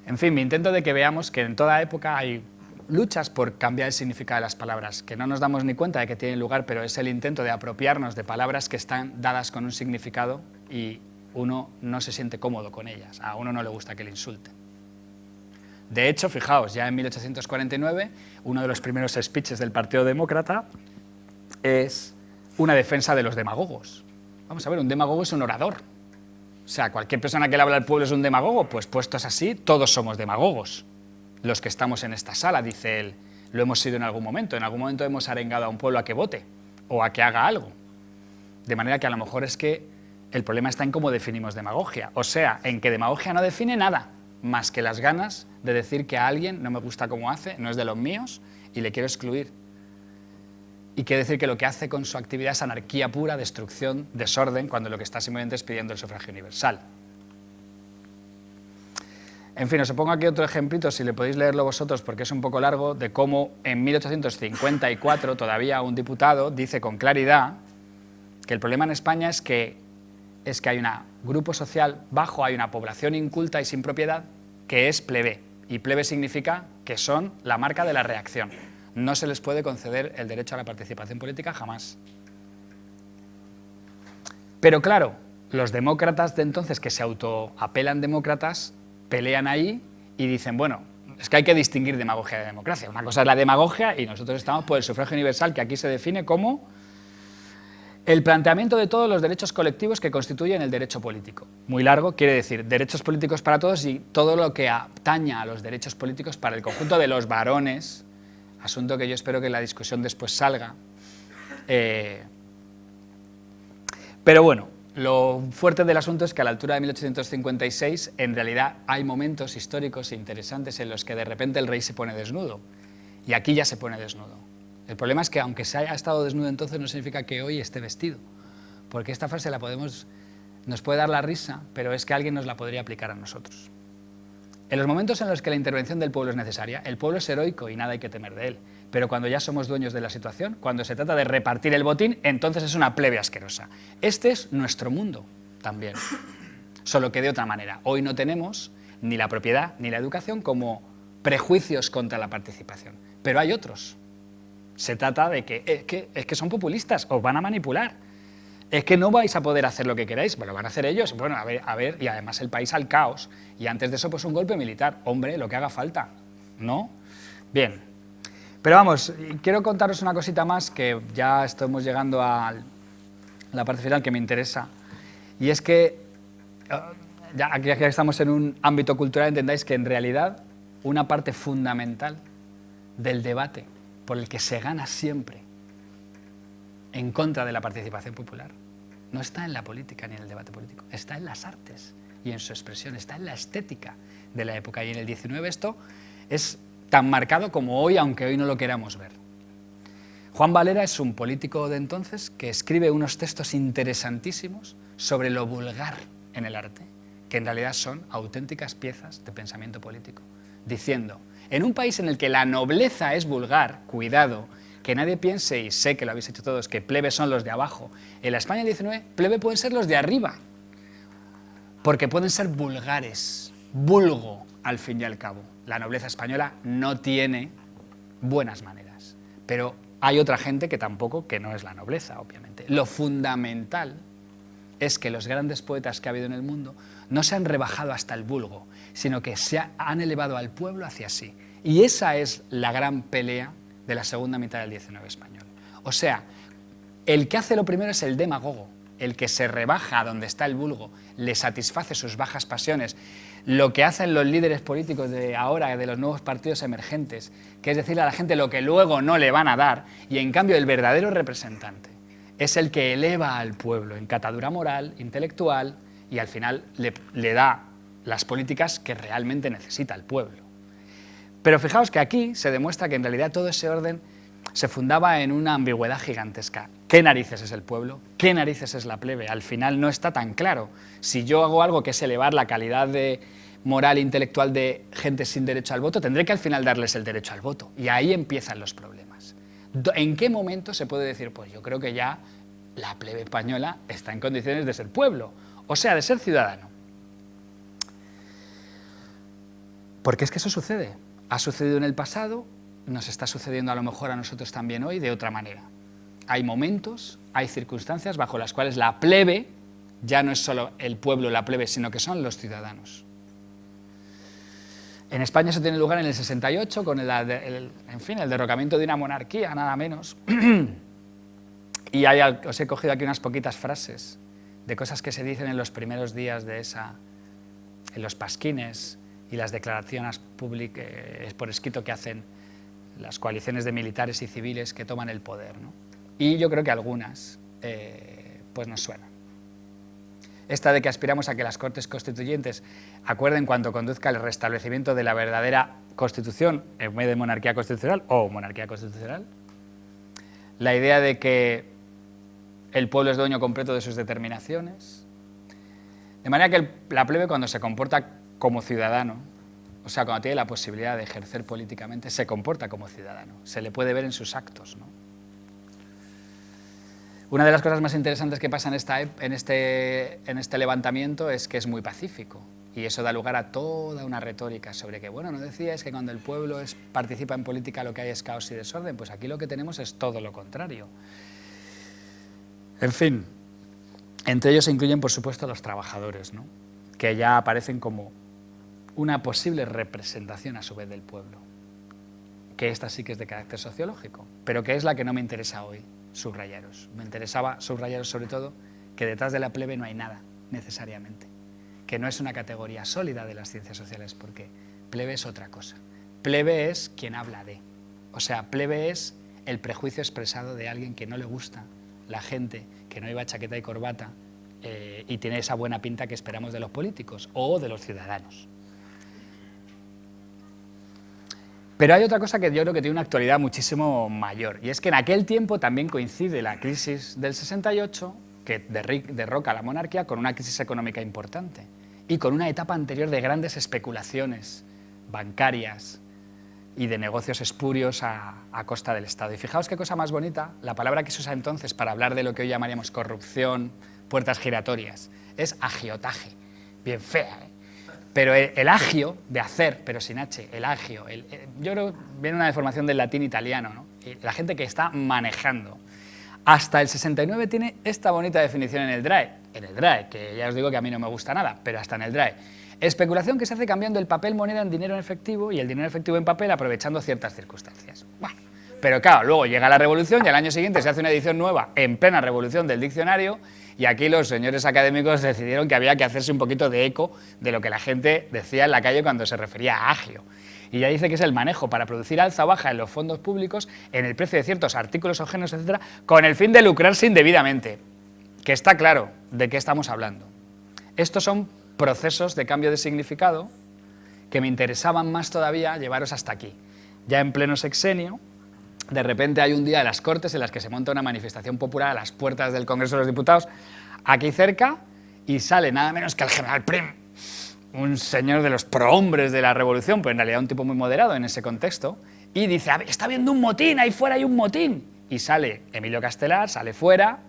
en fin, mi intento de que veamos que en toda época hay luchas por cambiar el significado de las palabras, que no nos damos ni cuenta de que tienen lugar, pero es el intento de apropiarnos de palabras que están dadas con un significado y uno no se siente cómodo con ellas, a uno no le gusta que le insulten. De hecho, fijaos, ya en 1849, uno de los primeros speeches del Partido Demócrata es una defensa de los demagogos. Vamos a ver, un demagogo es un orador. O sea, cualquier persona que le habla al pueblo es un demagogo, pues puestos así, todos somos demagogos. Los que estamos en esta sala, dice él, lo hemos sido en algún momento hemos arengado a un pueblo a que vote o a que haga algo. De manera que a lo mejor es que el problema está en cómo definimos demagogia, o sea, en que demagogia no define nada, más que las ganas de decir que a alguien no me gusta cómo hace, no es de los míos y le quiero excluir. Y quiere decir que lo que hace con su actividad es anarquía pura, destrucción, desorden, cuando lo que está simplemente es pidiendo el sufragio universal. En fin, os pongo aquí otro ejemplito, si le podéis leerlo vosotros, porque es un poco largo, de cómo en 1854 todavía un diputado dice con claridad que el problema en España es que hay un grupo social bajo, hay una población inculta y sin propiedad que es plebe, y plebe significa que son la marca de la reacción. No se les puede conceder el derecho a la participación política jamás. Pero claro, los demócratas de entonces, que se autoapelan demócratas, pelean ahí y dicen, bueno, es que hay que distinguir demagogia de democracia. Una cosa es la demagogia y nosotros estamos por el sufragio universal, que aquí se define como El planteamiento de todos los derechos colectivos que constituyen el derecho político. Muy largo, quiere decir derechos políticos para todos y todo lo que ataña a los derechos políticos para el conjunto de los varones, asunto que yo espero que la discusión después salga. Pero bueno, lo fuerte del asunto es que a la altura de 1856 en realidad hay momentos históricos e interesantes en los que de repente el rey se pone desnudo. Y aquí ya se pone desnudo. El problema es que aunque se haya estado desnudo entonces no significa que hoy esté vestido. Porque esta frase nos puede dar la risa, pero es que alguien nos la podría aplicar a nosotros. En los momentos en los que la intervención del pueblo es necesaria, el pueblo es heroico y nada hay que temer de él. Pero cuando ya somos dueños de la situación, cuando se trata de repartir el botín, entonces es una plebe asquerosa. Este es nuestro mundo también, solo que de otra manera. Hoy no tenemos ni la propiedad ni la educación como prejuicios contra la participación, pero hay otros. Se trata de que es que son populistas, os van a manipular. Es que no vais a poder hacer lo que queráis, pues lo van a hacer ellos. Bueno, a ver, y además el país al caos. Y antes de eso, pues un golpe militar. Hombre, lo que haga falta, ¿no? Bien. Pero vamos, quiero contaros una cosita más que ya estamos llegando a la parte final que me interesa. Y es que, ya aquí estamos en un ámbito cultural, entendáis que en realidad una parte fundamental del debate por el que se gana siempre en contra de la participación popular, no está en la política ni en el debate político, está en las artes y en su expresión, está en la estética de la época. Y en el XIX esto es tan marcado como hoy, aunque hoy no lo queramos ver. Juan Valera es un político de entonces que escribe unos textos interesantísimos sobre lo vulgar en el arte, que en realidad son auténticas piezas de pensamiento político, diciendo: en un país en el que la nobleza es vulgar, cuidado, que nadie piense, y sé que lo habéis hecho todos, que plebes son los de abajo. En la España del XIX, plebe pueden ser los de arriba, porque pueden ser vulgares, vulgo, al fin y al cabo. La nobleza española no tiene buenas maneras, pero hay otra gente que tampoco, que no es la nobleza, obviamente. Lo fundamental es que los grandes poetas que ha habido en el mundo no se han rebajado hasta el vulgo, sino que han elevado al pueblo hacia sí. Y esa es la gran pelea de la segunda mitad del XIX español. O sea, el que hace lo primero es el demagogo, el que se rebaja a donde está el vulgo, le satisface sus bajas pasiones. Lo que hacen los líderes políticos de ahora, de los nuevos partidos emergentes, que es decirle a la gente lo que luego no le van a dar, y en cambio el verdadero representante es el que eleva al pueblo en catadura moral, intelectual, y al final le da las políticas que realmente necesita el pueblo. Pero fijaos que aquí se demuestra que en realidad todo ese orden se fundaba en una ambigüedad gigantesca. ¿Qué narices es el pueblo? ¿Qué narices es la plebe? Al final no está tan claro. Si yo hago algo que es elevar la calidad de moral e intelectual de gente sin derecho al voto, tendré que al final darles el derecho al voto. Y ahí empiezan los problemas. ¿En qué momento se puede decir? Pues yo creo que ya la plebe española está en condiciones de ser pueblo, o sea, de ser ciudadano. Porque es que eso sucede. Ha sucedido en el pasado, nos está sucediendo a lo mejor a nosotros también hoy de otra manera. Hay momentos, hay circunstancias bajo las cuales la plebe ya no es solo el pueblo, la plebe, sino que son los ciudadanos. En España eso tiene lugar en el 68 con el derrocamiento de una monarquía, nada menos. Y os he cogido aquí unas poquitas frases de cosas que se dicen en los primeros días de en los pasquines y las declaraciones públicas por escrito que hacen las coaliciones de militares y civiles que toman el poder, ¿no? Y yo creo que algunas pues nos suenan. Esta de que aspiramos a que las Cortes Constituyentes acuerden cuando conduzca el restablecimiento de la verdadera Constitución en vez de monarquía constitucional o monarquía constitucional. La idea de que el pueblo es dueño completo de sus determinaciones. De manera que la plebe, cuando se comporta como ciudadano, o sea, cuando tiene la posibilidad de ejercer políticamente, se comporta como ciudadano. Se le puede ver en sus actos, ¿no? Una de las cosas más interesantes que pasa en este levantamiento es que es muy pacífico. Y eso da lugar a toda una retórica sobre que, bueno, ¿no decíais que cuando el pueblo participa en política lo que hay es caos y desorden? Pues aquí lo que tenemos es todo lo contrario. En fin, entre ellos se incluyen, por supuesto, los trabajadores, ¿no? Que ya aparecen como una posible representación a su vez del pueblo, que esta sí que es de carácter sociológico, pero que es la que no me interesa hoy. subrayaros. Me interesaba subrayaros sobre todo que detrás de la plebe no hay nada, necesariamente. Que no es una categoría sólida de las ciencias sociales, porque plebe es otra cosa. Plebe es quien habla de. O sea, plebe es el prejuicio expresado de alguien que no le gusta la gente, que no lleva chaqueta y corbata y tiene esa buena pinta que esperamos de los políticos o de los ciudadanos. Pero hay otra cosa que yo creo que tiene una actualidad muchísimo mayor, y es que en aquel tiempo también coincide la crisis del 68, que derroca la monarquía, con una crisis económica importante y con una etapa anterior de grandes especulaciones bancarias y de negocios espurios a costa del Estado. Y fijaos qué cosa más bonita, la palabra que se usa entonces para hablar de lo que hoy llamaríamos corrupción, puertas giratorias, es agiotaje. Bien fea, ¿eh? Pero el agio, de hacer, pero sin H, el agio, yo creo que viene una deformación del latín italiano, ¿no? Y la gente que está manejando. Hasta el 69 tiene esta bonita definición en el DRAE, que ya os digo que a mí no me gusta nada, pero hasta en el DRAE. Especulación que se hace cambiando el papel moneda en dinero en efectivo y el dinero en efectivo en papel aprovechando ciertas circunstancias. Bueno, pero claro, luego llega la revolución y al año siguiente se hace una edición nueva en plena revolución del diccionario y aquí los señores académicos decidieron que había que hacerse un poquito de eco de lo que la gente decía en la calle cuando se refería a agio. Y ya dice que es el manejo para producir alza o baja en los fondos públicos, en el precio de ciertos artículos o géneros, etcétera, con el fin de lucrarse indebidamente. Que está claro de qué estamos hablando. Estos son procesos de cambio de significado que me interesaban más todavía llevaros hasta aquí. Ya en pleno sexenio, de repente hay un día de las Cortes en las que se monta una manifestación popular a las puertas del Congreso de los Diputados, aquí cerca, y sale nada menos que el general Prim, un señor de los prohombres de la revolución, pero en realidad un tipo muy moderado en ese contexto, y dice, está habiendo un motín, ahí fuera hay un motín. Y sale Emilio Castelar, sale fuera,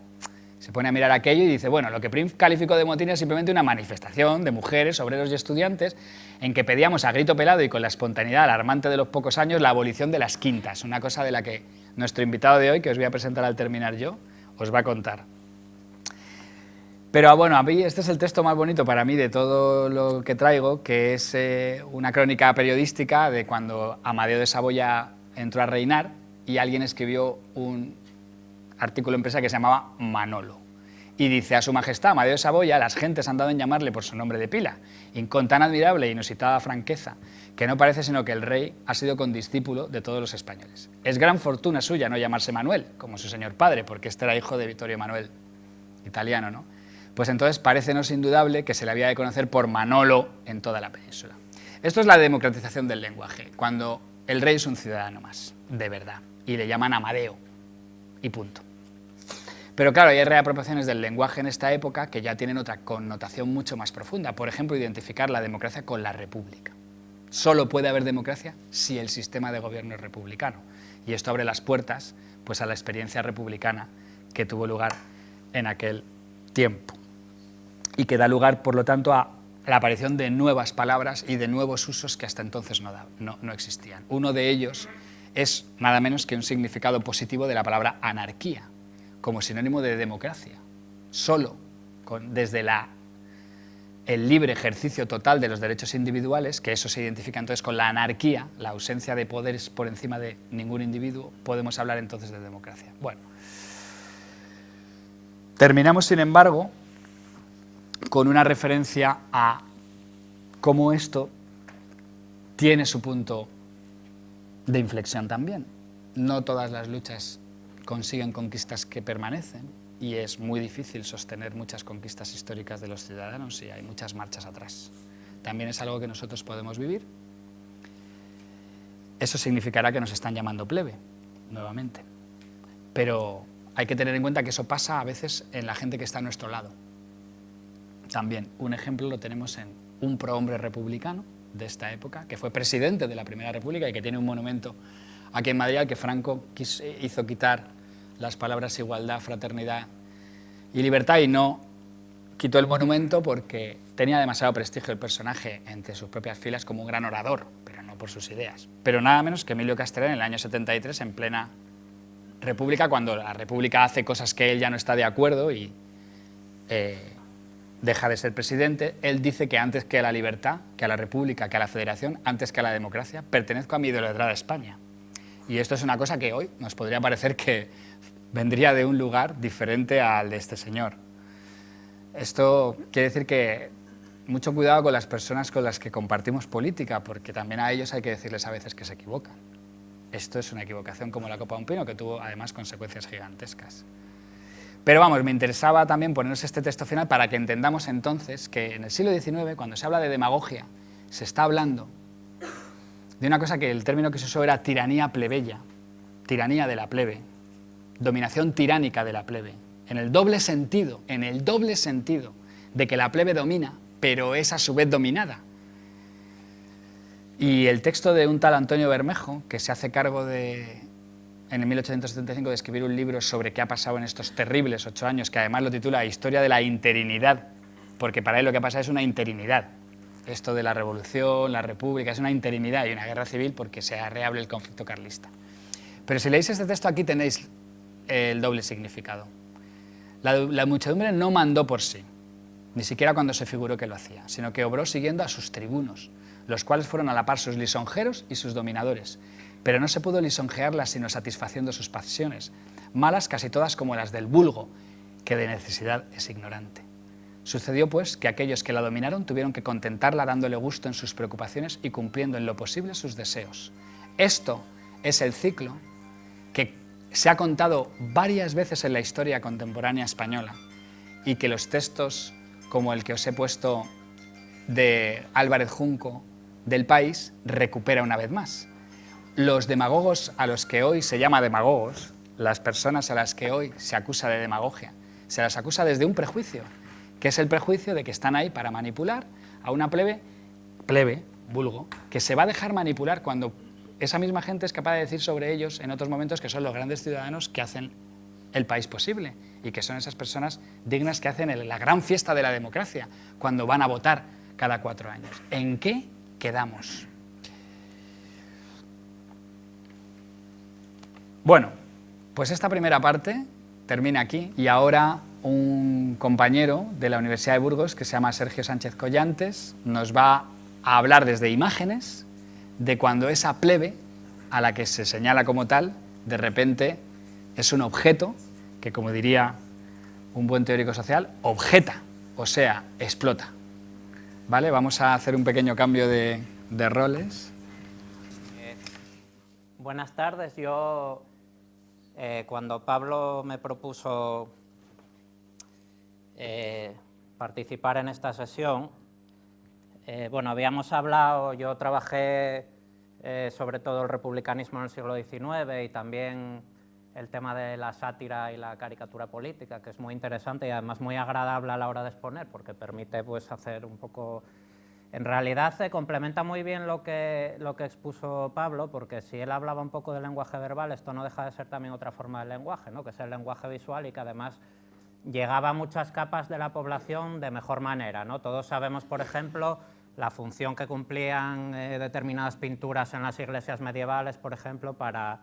se pone a mirar aquello y dice, bueno, lo que Prim calificó de motín es simplemente una manifestación de mujeres, obreros y estudiantes en que pedíamos a grito pelado y con la espontaneidad alarmante de los pocos años la abolición de las quintas, una cosa de la que nuestro invitado de hoy, que os voy a presentar al terminar yo, os va a contar. Pero bueno, a mí este es el texto más bonito para mí de todo lo que traigo, que es una crónica periodística de cuando Amadeo de Saboya entró a reinar y alguien escribió un artículo en prensa que se llamaba Manolo. Y dice, a su majestad, Amadeo de Saboya, las gentes han dado en llamarle por su nombre de pila, y con tan admirable e inusitada franqueza, que no parece sino que el rey ha sido condiscípulo de todos los españoles. Es gran fortuna suya no llamarse Manuel, como su señor padre, porque este era hijo de Vittorio Emanuele, italiano, ¿no? Pues entonces parécenos indudable que se le había de conocer por Manolo en toda la península. Esto es la democratización del lenguaje, cuando el rey es un ciudadano más, de verdad, y le llaman Amadeo, y punto. Pero claro, hay reapropiaciones del lenguaje en esta época que ya tienen otra connotación mucho más profunda. Por ejemplo, identificar la democracia con la república. Solo puede haber democracia si el sistema de gobierno es republicano. Y esto abre las puertas pues, a la experiencia republicana que tuvo lugar en aquel tiempo. Y que da lugar, por lo tanto, a la aparición de nuevas palabras y de nuevos usos que hasta entonces no existían. Uno de ellos es nada menos que un significado positivo de la palabra anarquía, como sinónimo de democracia. Solo desde el libre ejercicio total de los derechos individuales, que eso se identifica entonces con la anarquía, la ausencia de poderes por encima de ningún individuo, podemos hablar entonces de democracia. Bueno, terminamos, sin embargo, con una referencia a cómo esto tiene su punto de inflexión también. No todas las luchas consiguen conquistas que permanecen y es muy difícil sostener muchas conquistas históricas de los ciudadanos y hay muchas marchas atrás. También es algo que nosotros podemos vivir. Eso significará que nos están llamando plebe, nuevamente. Pero hay que tener en cuenta que eso pasa a veces en la gente que está a nuestro lado. También un ejemplo lo tenemos en un prohombre republicano de esta época, que fue presidente de la Primera República y que tiene un monumento aquí en Madrid al que Franco hizo quitar las palabras igualdad, fraternidad y libertad y no quitó el monumento porque tenía demasiado prestigio el personaje entre sus propias filas como un gran orador, pero no por sus ideas. Pero nada menos que Emilio Castelar en el año 73, en plena República, cuando la República hace cosas que él ya no está de acuerdo y deja de ser presidente, él dice que antes que a la libertad, que a la República, que a la Federación, antes que a la democracia, pertenezco a mi idolatrada España. Y esto es una cosa que hoy nos podría parecer que vendría de un lugar diferente al de este señor. Esto quiere decir que mucho cuidado con las personas con las que compartimos política, porque también a ellos hay que decirles a veces que se equivocan. Esto es una equivocación como la copa de un pino, que tuvo además consecuencias gigantescas. Pero vamos, me interesaba también ponernos este texto final para que entendamos entonces que en el siglo XIX, cuando se habla de demagogia, se está hablando de una cosa que el término que se usó era tiranía plebeya, tiranía de la plebe, dominación tiránica de la plebe, en el doble sentido de que la plebe domina, pero es a su vez dominada. Y el texto de un tal Antonio Bermejo, que se hace cargo en el 1875 de escribir un libro sobre qué ha pasado en estos terribles 8 años, que además lo titula Historia de la interinidad, porque para él lo que pasa es una interinidad. Esto de la revolución, la república, es una interinidad y una guerra civil porque se reabre el conflicto carlista. Pero si leéis este texto aquí tenéis el doble significado. La muchedumbre no mandó por sí, ni siquiera cuando se figuró que lo hacía, sino que obró siguiendo a sus tribunos, los cuales fueron a la par sus lisonjeros y sus dominadores. Pero no se pudo lisonjearlas sino satisfaciendo sus pasiones, malas casi todas como las del vulgo, que de necesidad es ignorante. Sucedió, pues, que aquellos que la dominaron tuvieron que contentarla dándole gusto en sus preocupaciones y cumpliendo en lo posible sus deseos. Esto es el ciclo que se ha contado varias veces en la historia contemporánea española y que los textos, como el que os he puesto de Álvarez Junco, del País, recupera una vez más. Los demagogos a los que hoy se llama demagogos, las personas a las que hoy se acusa de demagogia, se las acusa desde un prejuicio, que es el prejuicio de que están ahí para manipular a una plebe, vulgo, que se va a dejar manipular cuando esa misma gente es capaz de decir sobre ellos en otros momentos que son los grandes ciudadanos que hacen el país posible y que son esas personas dignas que hacen la gran fiesta de la democracia cuando van a votar cada 4 años. ¿En qué quedamos? Bueno, pues esta primera parte termina aquí y ahora un compañero de la Universidad de Burgos que se llama Sergio Sánchez Collantes nos va a hablar desde imágenes de cuando esa plebe a la que se señala como tal de repente es un objeto que, como diría un buen teórico social, objeta, o sea, explota. ¿Vale? Vamos a hacer un pequeño cambio de roles. Buenas tardes. Yo, cuando Pablo me propuso participar en esta sesión, bueno, habíamos hablado, yo trabajé sobre todo el republicanismo en el siglo XIX y también el tema de la sátira y la caricatura política, que es muy interesante y además muy agradable a la hora de exponer, porque permite pues, hacer un poco... En realidad se complementa muy bien lo que expuso Pablo, porque si él hablaba un poco del lenguaje verbal, esto no deja de ser también otra forma del lenguaje, ¿no? Que es el lenguaje visual y que además llegaba a muchas capas de la población de mejor manera, ¿no? Todos sabemos, por ejemplo, la función que cumplían determinadas pinturas en las iglesias medievales, por ejemplo, para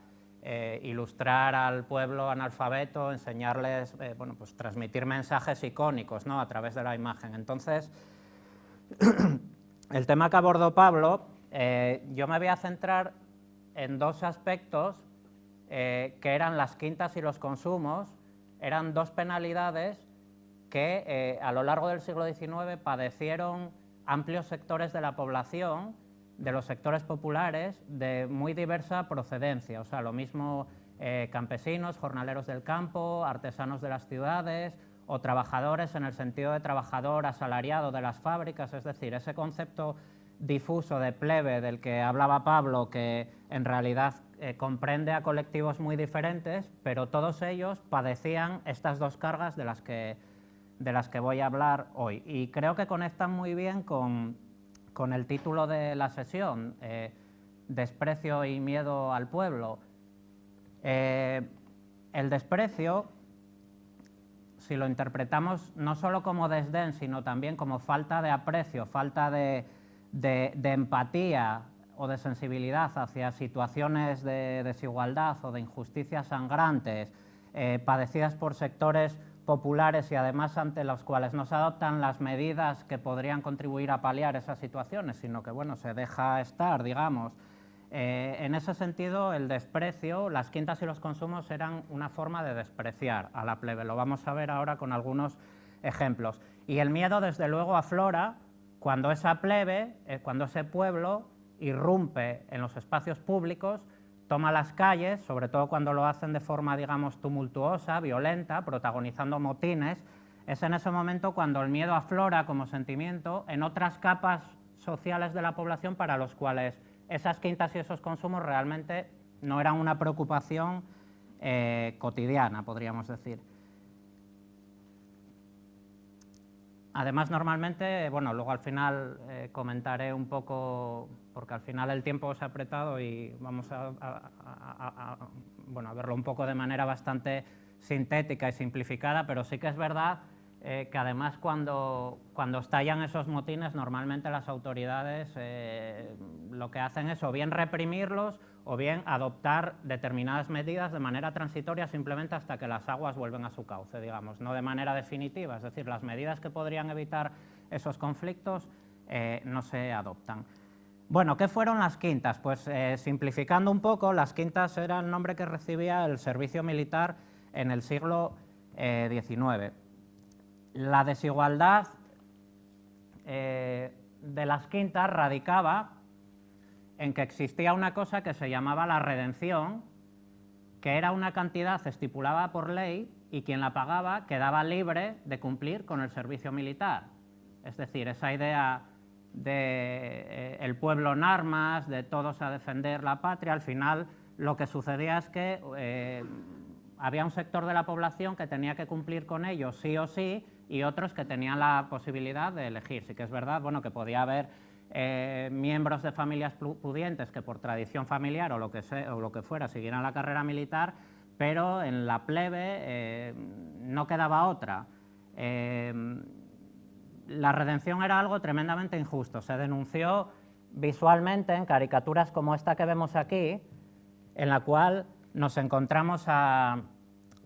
ilustrar al pueblo analfabeto, enseñarles, bueno, pues transmitir mensajes icónicos, ¿no? A través de la imagen. Entonces, el tema que abordó Pablo, yo me voy a centrar en 2 aspectos que eran las quintas y los consumos. Eran 2 penalidades que a lo largo del siglo XIX padecieron amplios sectores de la población, de los sectores populares, de muy diversa procedencia. O sea, lo mismo campesinos, jornaleros del campo, artesanos de las ciudades o trabajadores en el sentido de trabajador asalariado de las fábricas, es decir, ese concepto difuso de plebe del que hablaba Pablo, que en realidad comprende a colectivos muy diferentes, pero todos ellos padecían estas 2 cargas de las que voy a hablar hoy. Y creo que conectan muy bien con el título de la sesión, Desprecio y miedo al pueblo. El desprecio, si lo interpretamos no solo como desdén, sino también como falta de aprecio, falta de empatía o de sensibilidad hacia situaciones de desigualdad o de injusticias sangrantes, padecidas por sectores populares y además ante los cuales no se adoptan las medidas que podrían contribuir a paliar esas situaciones, sino que bueno, se deja estar, digamos. En ese sentido, el desprecio, las quintas y los consumos eran una forma de despreciar a la plebe. Lo vamos a ver ahora con algunos ejemplos. Y el miedo, desde luego, aflora cuando esa plebe, cuando ese pueblo irrumpe en los espacios públicos, toma las calles, sobre todo cuando lo hacen de forma, digamos, tumultuosa, violenta, protagonizando motines. Es en ese momento cuando el miedo aflora como sentimiento en otras capas sociales de la población para los cuales esas quintas y esos consumos realmente no eran una preocupación cotidiana, podríamos decir. Además, normalmente, bueno, luego al final comentaré un poco, porque al final el tiempo se ha apretado y vamos a verlo un poco de manera bastante sintética y simplificada, pero sí que es verdad que además cuando estallan esos motines, normalmente las autoridades lo que hacen es o bien reprimirlos o bien adoptar determinadas medidas de manera transitoria simplemente hasta que las aguas vuelven a su cauce, digamos, no de manera definitiva, es decir, las medidas que podrían evitar esos conflictos no se adoptan. Bueno, ¿qué fueron las quintas? Pues simplificando un poco, las quintas era el nombre que recibía el servicio militar en el siglo XIX. La desigualdad de las quintas radicaba en que existía una cosa que se llamaba la redención, que era una cantidad estipulada por ley y quien la pagaba quedaba libre de cumplir con el servicio militar. Es decir, esa idea de el pueblo en armas, de todos a defender la patria, al final lo que sucedía es que había un sector de la población que tenía que cumplir con ello sí o sí y otros que tenían la posibilidad de elegir. Sí que es verdad, bueno, que podía haber miembros de familias pudientes que por tradición familiar o lo que fuera siguieran la carrera militar, pero en la plebe no quedaba otra. La redención era algo tremendamente injusto. Se denunció visualmente en caricaturas como esta que vemos aquí, en la cual nos encontramos a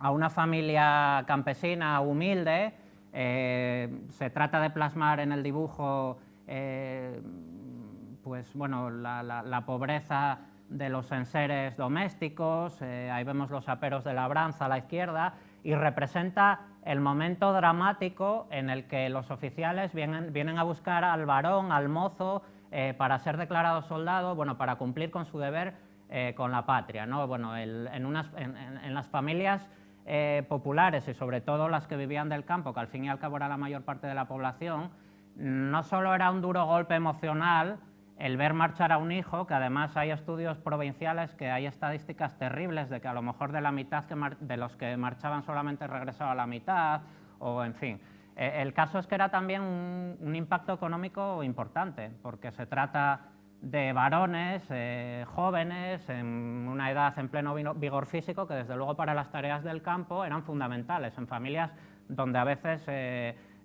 una familia campesina humilde. Se trata de plasmar en el dibujo pues, bueno, la pobreza de los enseres domésticos. Ahí vemos los aperos de labranza a la izquierda y representa el momento dramático en el que los oficiales vienen a buscar al varón, al mozo, para ser declarado soldado, bueno, para cumplir con su deber con la patria, ¿no? Bueno, en las familias populares y sobre todo las que vivían del campo, que al fin y al cabo era la mayor parte de la población, no solo era un duro golpe emocional el ver marchar a un hijo, que además hay estudios provinciales que hay estadísticas terribles de que a lo mejor de la mitad de los que marchaban solamente regresaba la mitad, o en fin. El caso es que era también un impacto económico importante, porque se trata de varones jóvenes, en una edad en pleno vigor físico, que desde luego para las tareas del campo eran fundamentales, en familias donde a veces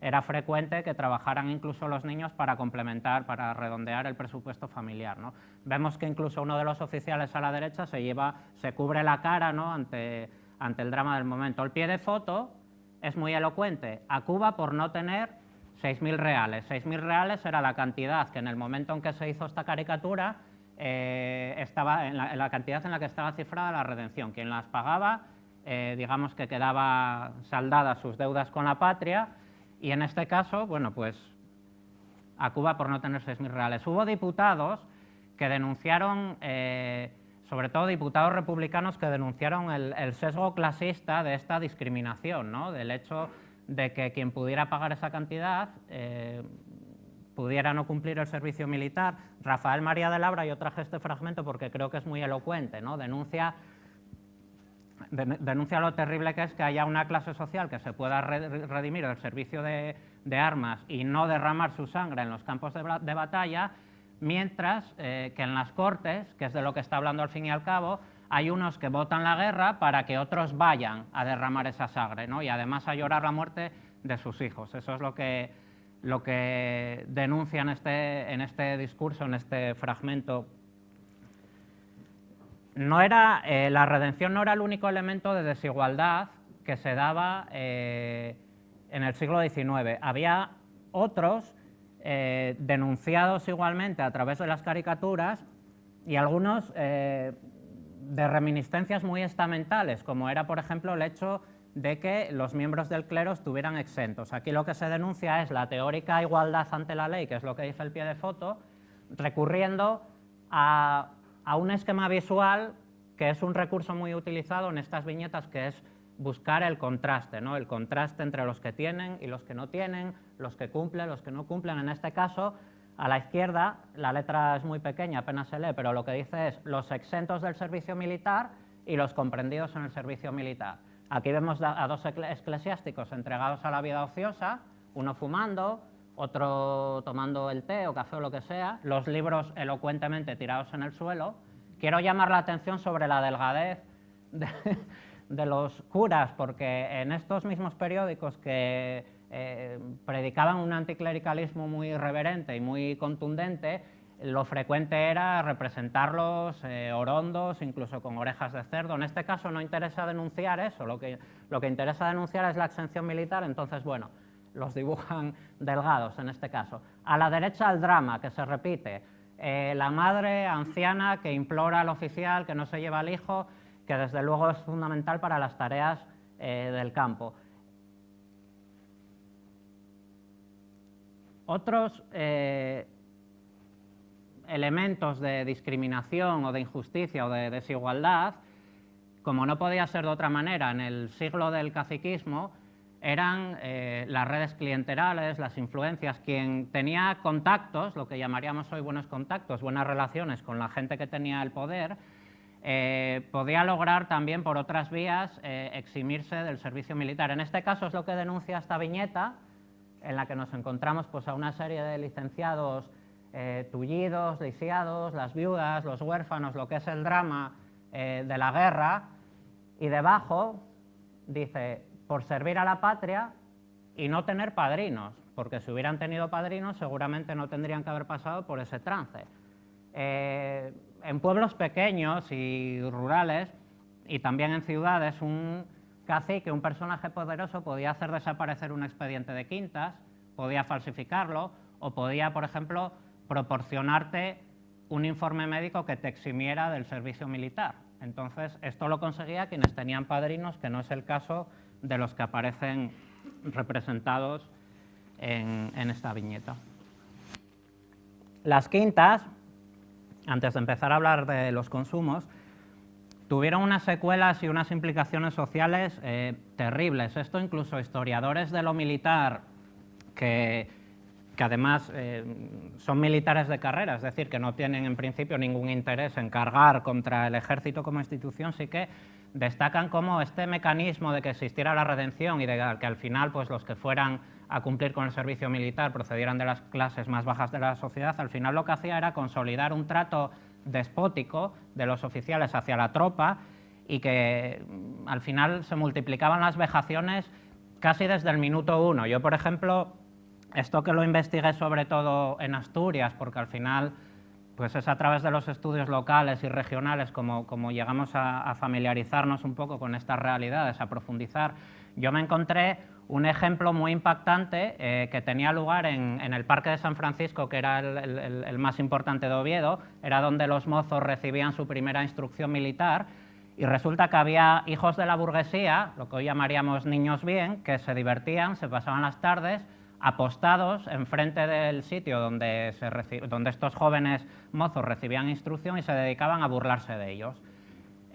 era frecuente que trabajaran incluso los niños para complementar, para redondear el presupuesto familiar, ¿no? Vemos que incluso uno de los oficiales a la derecha se cubre la cara, ¿no?, ante el drama del momento. El pie de foto es muy elocuente. A Cuba por no tener 6.000 reales. 6.000 reales era la cantidad que en el momento en que se hizo esta caricatura estaba en la cantidad en la que estaba cifrada la redención. Quien las pagaba, digamos que quedaba saldadas sus deudas con la patria, y en este caso, bueno, pues a Cuba por no tener 6.000 reales. Hubo diputados que denunciaron, sobre todo diputados republicanos, que denunciaron el sesgo clasista de esta discriminación, ¿no?, del hecho de que quien pudiera pagar esa cantidad pudiera no cumplir el servicio militar. Rafael María de Labra, yo traje este fragmento porque creo que es muy elocuente, ¿no?, denuncia lo terrible que es que haya una clase social que se pueda redimir del servicio de armas y no derramar su sangre en los campos de batalla, mientras que en las Cortes, que es de lo que está hablando al fin y al cabo, hay unos que votan la guerra para que otros vayan a derramar esa sangre, ¿no?, y además a llorar la muerte de sus hijos. Eso es lo que denuncia en este discurso, en este fragmento. La redención no era el único elemento de desigualdad que se daba en el siglo XIX. Había otros denunciados igualmente a través de las caricaturas, y algunos de reminiscencias muy estamentales, como era, por ejemplo, el hecho de que los miembros del clero estuvieran exentos. Aquí lo que se denuncia es la teórica igualdad ante la ley, que es lo que dice el pie de foto, recurriendo a un esquema visual que es un recurso muy utilizado en estas viñetas, que es buscar el contraste, ¿no? El contraste entre los que tienen y los que no tienen, los que cumplen, los que no cumplen. En este caso, a la izquierda, la letra es muy pequeña, apenas se lee, pero lo que dice es los exentos del servicio militar y los comprendidos en el servicio militar. Aquí vemos a dos eclesiásticos entregados a la vida ociosa, uno fumando, otro tomando el té o café o lo que sea, los libros elocuentemente tirados en el suelo. Quiero llamar la atención sobre la delgadez de los curas, porque en estos mismos periódicos que predicaban un anticlericalismo muy irreverente y muy contundente, lo frecuente era representarlos orondos, incluso con orejas de cerdo. En este caso no interesa denunciar eso, lo que interesa denunciar es la exención militar, entonces, bueno, los dibujan delgados en este caso. A la derecha el drama, que se repite, la madre anciana que implora al oficial que no se lleva al hijo, que desde luego es fundamental para las tareas del campo. Otros elementos de discriminación o de injusticia o de desigualdad, como no podía ser de otra manera en el siglo del caciquismo, eran las redes clienterales, las influencias. Quien tenía contactos, lo que llamaríamos hoy buenos contactos, buenas relaciones con la gente que tenía el poder, podía lograr también por otras vías eximirse del servicio militar. En este caso es lo que denuncia esta viñeta, en la que nos encontramos pues, a una serie de licenciados tullidos, lisiados, las viudas, los huérfanos, lo que es el drama de la guerra, y debajo dice, por servir a la patria y no tener padrinos, porque si hubieran tenido padrinos seguramente no tendrían que haber pasado por ese trance. En pueblos pequeños y rurales, y también en ciudades, un cacique, un personaje poderoso, podía hacer desaparecer un expediente de quintas, podía falsificarlo, o podía, por ejemplo, proporcionarte un informe médico que te eximiera del servicio militar. Entonces, esto lo conseguía quienes tenían padrinos, que no es el caso de los que aparecen representados en esta viñeta. Las quintas, antes de empezar a hablar de los consumos, tuvieron unas secuelas y unas implicaciones sociales terribles. Esto incluso historiadores de lo militar, que además son militares de carrera, es decir, que no tienen en principio ningún interés en cargar contra el ejército como institución, sí que destacan cómo este mecanismo de que existiera la redención y de que al final pues, los que fueran a cumplir con el servicio militar procedieran de las clases más bajas de la sociedad, al final lo que hacía era consolidar un trato despótico de los oficiales hacia la tropa y que al final se multiplicaban las vejaciones casi desde el minuto uno. Yo, por ejemplo, esto que lo investigué sobre todo en Asturias, porque al final pues es a través de los estudios locales y regionales como llegamos a familiarizarnos un poco con estas realidades, a profundizar. Yo me encontré un ejemplo muy impactante que tenía lugar en el Parque de San Francisco, que era el más importante de Oviedo, era donde los mozos recibían su primera instrucción militar, y resulta que había hijos de la burguesía, lo que hoy llamaríamos niños bien, que se divertían, se pasaban las tardes apostados enfrente del sitio donde estos jóvenes mozos recibían instrucción y se dedicaban a burlarse de ellos.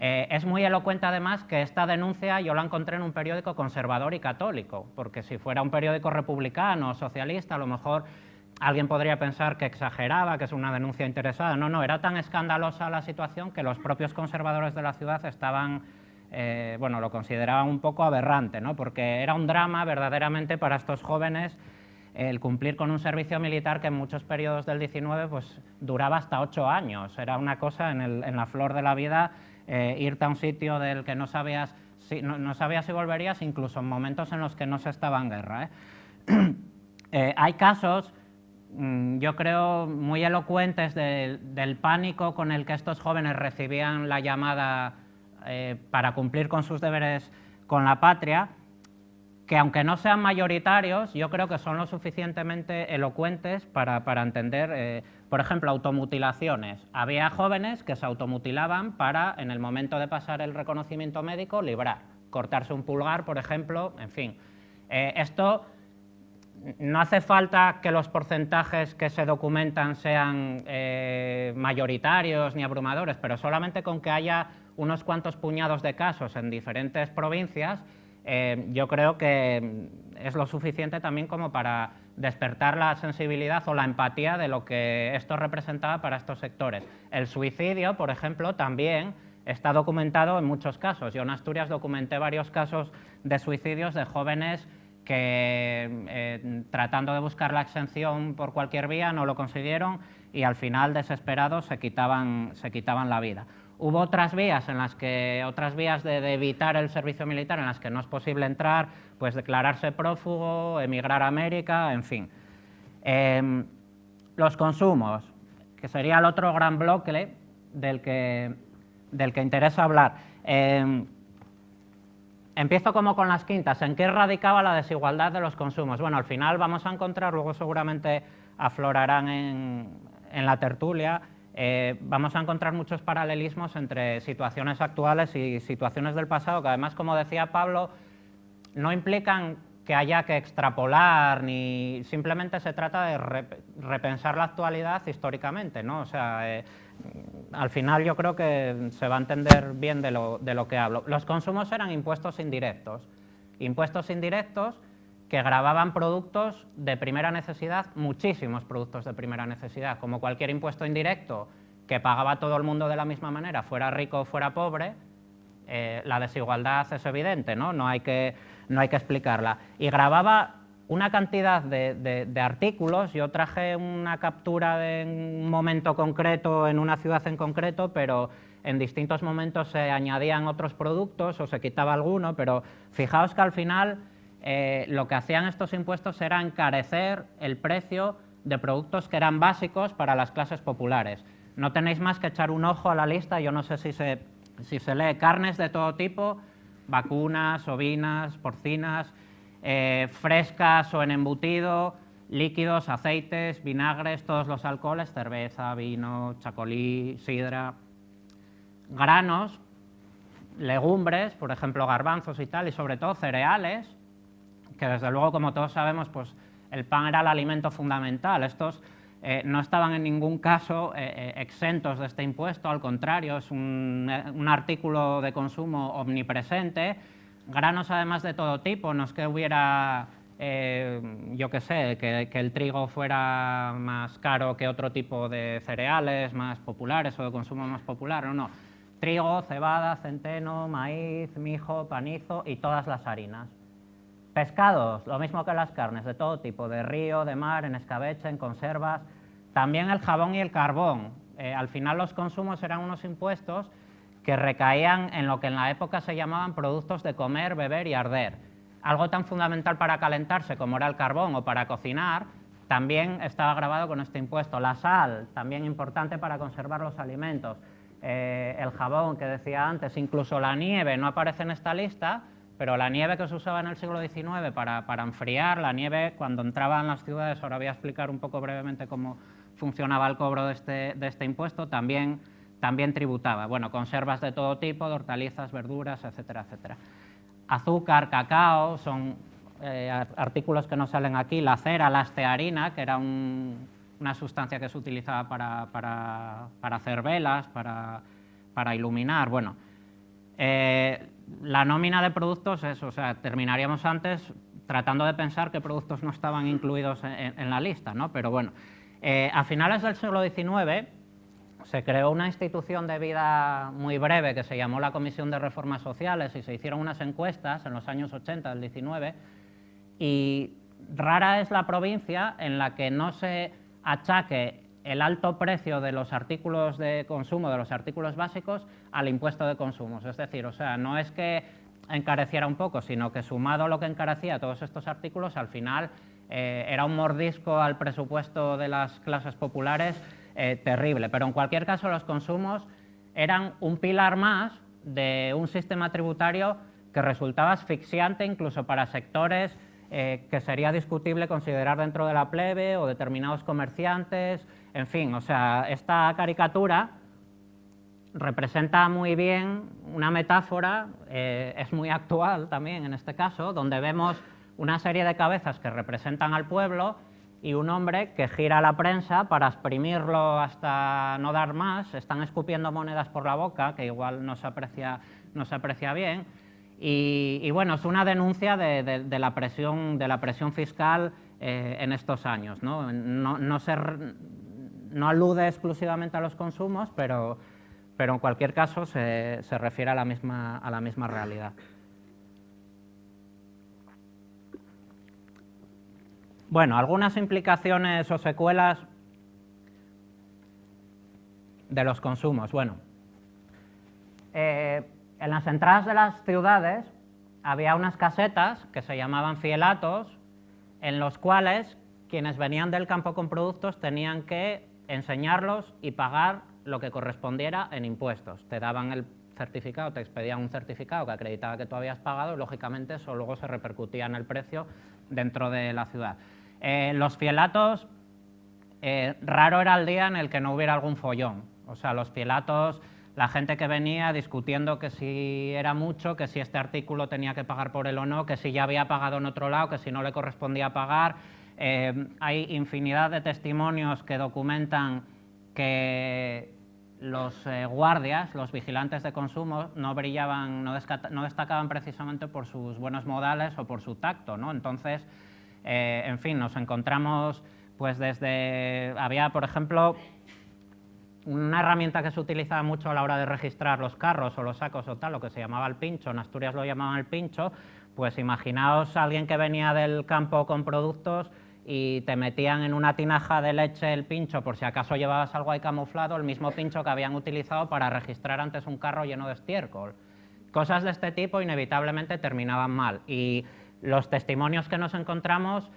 Es muy elocuente además que esta denuncia yo la encontré en un periódico conservador y católico, porque si fuera un periódico republicano o socialista, a lo mejor alguien podría pensar que exageraba, que es una denuncia interesada. No, era tan escandalosa la situación que los propios conservadores de la ciudad estaban, lo consideraban un poco aberrante, ¿no? Porque era un drama verdaderamente para estos jóvenes el cumplir con un servicio militar que en muchos periodos del 19 pues, duraba hasta 8 años. Era una cosa en la flor de la vida, irte a un sitio del que no sabías si volverías, incluso en momentos en los que no se estaba en guerra. Hay casos, yo creo, muy elocuentes del pánico con el que estos jóvenes recibían la llamada para cumplir con sus deberes con la patria. que aunque no sean mayoritarios, yo creo que son lo suficientemente elocuentes para entender, por ejemplo, automutilaciones. Había jóvenes que se automutilaban para, en el momento de pasar el reconocimiento médico, librar, cortarse un pulgar, por ejemplo, en fin. Esto no hace falta que los porcentajes que se documentan sean mayoritarios ni abrumadores, pero solamente con que haya unos cuantos puñados de casos en diferentes provincias, yo creo que es lo suficiente también como para despertar la sensibilidad o la empatía de lo que esto representaba para estos sectores. El suicidio, por ejemplo, también está documentado en muchos casos. Yo en Asturias documenté varios casos de suicidios de jóvenes que tratando de buscar la exención por cualquier vía no lo consiguieron y al final, desesperados, se quitaban la vida. Hubo otras vías de evitar el servicio militar en las que no es posible entrar, pues declararse prófugo, emigrar a América, en fin. Los consumos, que sería el otro gran bloque del que interesa hablar. Empiezo como con las quintas. ¿En qué radicaba la desigualdad de los consumos? Bueno, al final vamos a encontrar, luego seguramente aflorarán en la tertulia, vamos a encontrar muchos paralelismos entre situaciones actuales y situaciones del pasado, que además, como decía Pablo, no implican que haya que extrapolar, ni simplemente se trata de repensar la actualidad históricamente, ¿no? O sea, al final yo creo que se va a entender bien de lo que hablo. Los consumos eran impuestos indirectos que gravaban productos de primera necesidad, muchísimos productos de primera necesidad, como cualquier impuesto indirecto que pagaba todo el mundo de la misma manera, fuera rico o fuera pobre. La desigualdad es evidente, ¿no? No hay que explicarla. Y gravaba una cantidad de artículos. Yo traje una captura de un momento concreto en una ciudad en concreto, pero en distintos momentos se añadían otros productos o se quitaba alguno, pero fijaos que al final lo que hacían estos impuestos era encarecer el precio de productos que eran básicos para las clases populares. No tenéis más que echar un ojo a la lista, yo no sé si se lee: carnes de todo tipo, vacunas, ovinas, porcinas, frescas o en embutido, líquidos, aceites, vinagres, todos los alcoholes, cerveza, vino, chacolí, sidra, granos, legumbres, por ejemplo garbanzos y tal, y sobre todo cereales, que desde luego, como todos sabemos, pues el pan era el alimento fundamental. Estos no estaban en ningún caso exentos de este impuesto, al contrario, es un artículo de consumo omnipresente. Granos además de todo tipo, no es que hubiera, yo qué sé, que el trigo fuera más caro que otro tipo de cereales más populares o de consumo más popular, no. Trigo, cebada, centeno, maíz, mijo, panizo y todas las harinas. Pescados, lo mismo que las carnes, de todo tipo, de río, de mar, en escabeche, en conservas. También el jabón y el carbón. Al final los consumos eran unos impuestos que recaían en lo que en la época se llamaban productos de comer, beber y arder. Algo tan fundamental para calentarse como era el carbón o para cocinar, también estaba gravado con este impuesto. La sal, también importante para conservar los alimentos. El jabón que decía antes, incluso la nieve no aparece en esta lista, pero la nieve que se usaba en el siglo XIX para enfriar, la nieve cuando entraba en las ciudades, ahora voy a explicar un poco brevemente cómo funcionaba el cobro de este impuesto, también tributaba. Bueno, conservas de todo tipo, de hortalizas, verduras, etcétera, etcétera. Azúcar, cacao, son artículos que no salen aquí. La cera, la stearina, que era una sustancia que se utilizaba para hacer velas, para iluminar. Bueno, la nómina de productos es, o sea, terminaríamos antes tratando de pensar qué productos no estaban incluidos en la lista, ¿no? Pero bueno, a finales del siglo XIX se creó una institución de vida muy breve que se llamó la Comisión de Reformas Sociales y se hicieron unas encuestas en los años 80 del 19 y rara es la provincia en la que no se achaque el alto precio de los artículos de consumo, de los artículos básicos, al impuesto de consumos. Es decir, o sea, no es que encareciera un poco, sino que sumado a lo que encarecía todos estos artículos, al final era un mordisco al presupuesto de las clases populares terrible. Pero en cualquier caso los consumos eran un pilar más de un sistema tributario que resultaba asfixiante incluso para sectores que sería discutible considerar dentro de la plebe o determinados comerciantes, en fin, o sea, esta caricatura representa muy bien una metáfora, es muy actual también en este caso, donde vemos una serie de cabezas que representan al pueblo y un hombre que gira la prensa para exprimirlo hasta no dar más, están escupiendo monedas por la boca, que igual no se aprecia bien, y bueno, es una denuncia de la presión fiscal en estos años, ¿no? No alude exclusivamente a los consumos, pero en cualquier caso se refiere a la misma realidad. Bueno, algunas implicaciones o secuelas de los consumos. Bueno, en las entradas de las ciudades había unas casetas que se llamaban fielatos, en los cuales quienes venían del campo con productos tenían que enseñarlos y pagar lo que correspondiera en impuestos. Te daban el certificado, te expedían un certificado que acreditaba que tú habías pagado y lógicamente eso luego se repercutía en el precio dentro de la ciudad. Los fielatos, raro era el día en el que no hubiera algún follón. O sea, los fielatos, la gente que venía discutiendo que si era mucho, que si este artículo tenía que pagar por él o no, que si ya había pagado en otro lado, que si no le correspondía pagar. Hay infinidad de testimonios que documentan que los guardias, los vigilantes de consumo, no brillaban, no destacaban precisamente por sus buenos modales o por su tacto, ¿no? Entonces, en fin, nos encontramos pues había, por ejemplo, una herramienta que se utilizaba mucho a la hora de registrar los carros o los sacos o tal, lo que se llamaba el pincho, en Asturias lo llamaban el pincho, pues imaginaos a alguien que venía del campo con productos y te metían en una tinaja de leche el pincho por si acaso llevabas algo ahí camuflado, el mismo pincho que habían utilizado para registrar antes un carro lleno de estiércol. Cosas de este tipo inevitablemente terminaban mal y los testimonios que nos encontramos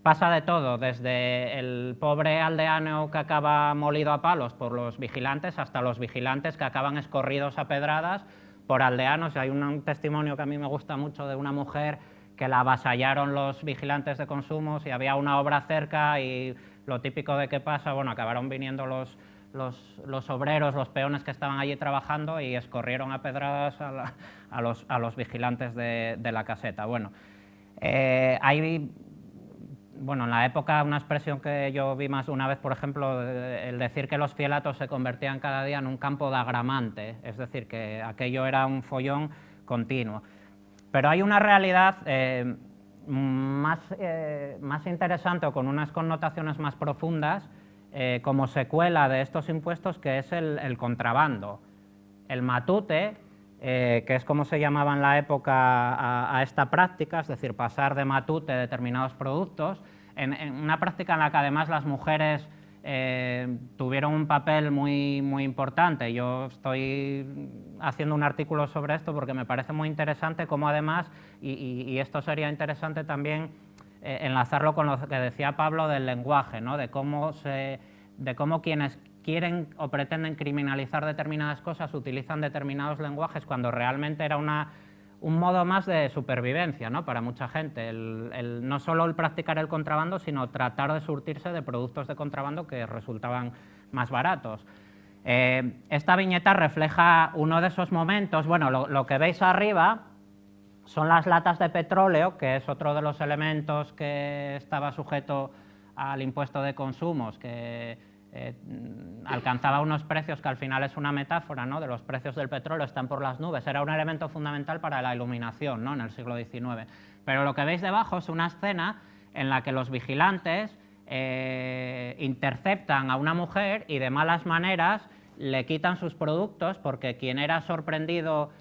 pasa de todo, desde el pobre aldeano que acaba molido a palos por los vigilantes hasta los vigilantes que acaban escorridos a pedradas por aldeanos. Hay un testimonio que a mí me gusta mucho de una mujer que la avasallaron los vigilantes de consumos y había una obra cerca y lo típico de que pasa, bueno, acabaron viniendo los obreros, los peones que estaban allí trabajando y escorrieron a pedradas a los vigilantes de la caseta. Bueno, hay, bueno, en la época una expresión que yo vi más de una vez, por ejemplo, el decir que los fielatos se convertían cada día en un campo de agramante, es decir, que aquello era un follón continuo. Pero hay una realidad más interesante o con unas connotaciones más profundas como secuela de estos impuestos, que es el contrabando. El matute, que es como se llamaba en la época a esta práctica, es decir, pasar de matute determinados productos, en una práctica en la que además las mujeres tuvieron un papel muy importante. Yo estoy haciendo un artículo sobre esto porque me parece muy interesante cómo además, y esto sería interesante también enlazarlo con lo que decía Pablo del lenguaje, ¿no? de cómo quienes quieren o pretenden criminalizar determinadas cosas utilizan determinados lenguajes cuando realmente era un modo más de supervivencia, ¿no? Para mucha gente, no solo el practicar el contrabando, sino tratar de surtirse de productos de contrabando que resultaban más baratos. Esta viñeta refleja uno de esos momentos. Bueno, lo que veis arriba son las latas de petróleo, que es otro de los elementos que estaba sujeto al impuesto de consumos, que alcanzaba unos precios que al final es una metáfora, ¿no? De los precios del petróleo, están por las nubes, era un elemento fundamental para la iluminación, ¿no? En el siglo XIX. Pero lo que veis debajo es una escena en la que los vigilantes interceptan a una mujer y de malas maneras le quitan sus productos, porque quien era sorprendido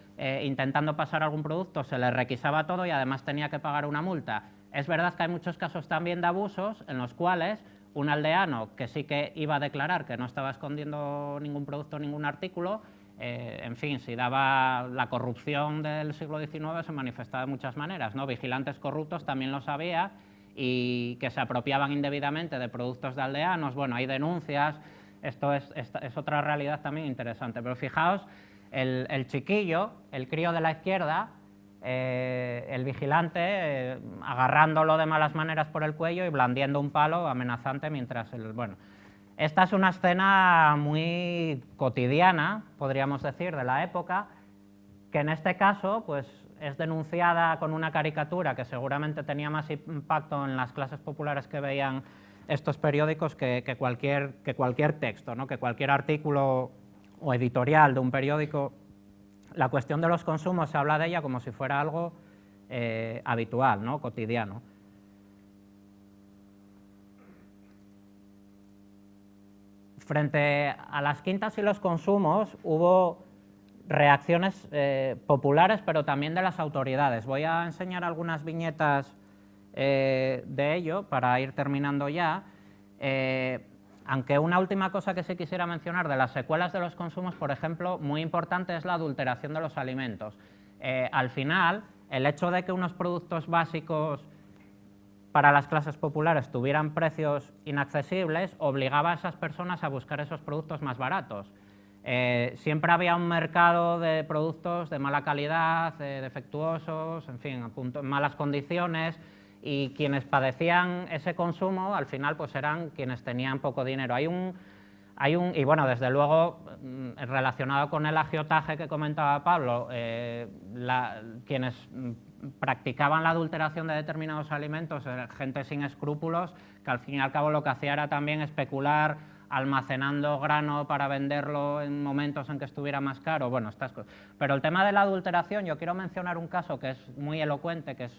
intentando pasar algún producto se le requisaba todo y además tenía que pagar una multa. Es verdad que hay muchos casos también de abusos en los cuales un aldeano que sí que iba a declarar que no estaba escondiendo ningún producto, ningún artículo, en fin, si daba la corrupción del siglo XIX se manifestaba de muchas maneras, ¿no? Vigilantes corruptos también lo sabía y que se apropiaban indebidamente de productos de aldeanos. Bueno, hay denuncias, esto es otra realidad también interesante, pero fijaos El chiquillo, el crío de la izquierda, el vigilante, agarrándolo de malas maneras por el cuello y blandiendo un palo amenazante mientras bueno. Esta es una escena muy cotidiana, podríamos decir, de la época, que en este caso pues, es denunciada con una caricatura que seguramente tenía más impacto en las clases populares que veían estos periódicos que cualquier texto, ¿no? Que cualquier artículo o editorial de un periódico. La cuestión de los consumos se habla de ella como si fuera algo habitual, ¿no? Cotidiano. Frente a las quintas y los consumos hubo reacciones populares, pero también de las autoridades. Voy a enseñar algunas viñetas de ello para ir terminando ya. Aunque una última cosa que sí quisiera mencionar de las secuelas de los consumos, por ejemplo, muy importante es la adulteración de los alimentos. Al final, el hecho de que unos productos básicos para las clases populares tuvieran precios inaccesibles obligaba a esas personas a buscar esos productos más baratos. Siempre había un mercado de productos de mala calidad, defectuosos, en fin, en malas condiciones, y quienes padecían ese consumo al final pues eran quienes tenían poco dinero. Y bueno, desde luego, relacionado con el agiotaje que comentaba Pablo, quienes practicaban la adulteración de determinados alimentos, gente sin escrúpulos, que al fin y al cabo lo que hacía era también especular almacenando grano para venderlo en momentos en que estuviera más caro, bueno, estas cosas. Pero el tema de la adulteración, yo quiero mencionar un caso que es muy elocuente, que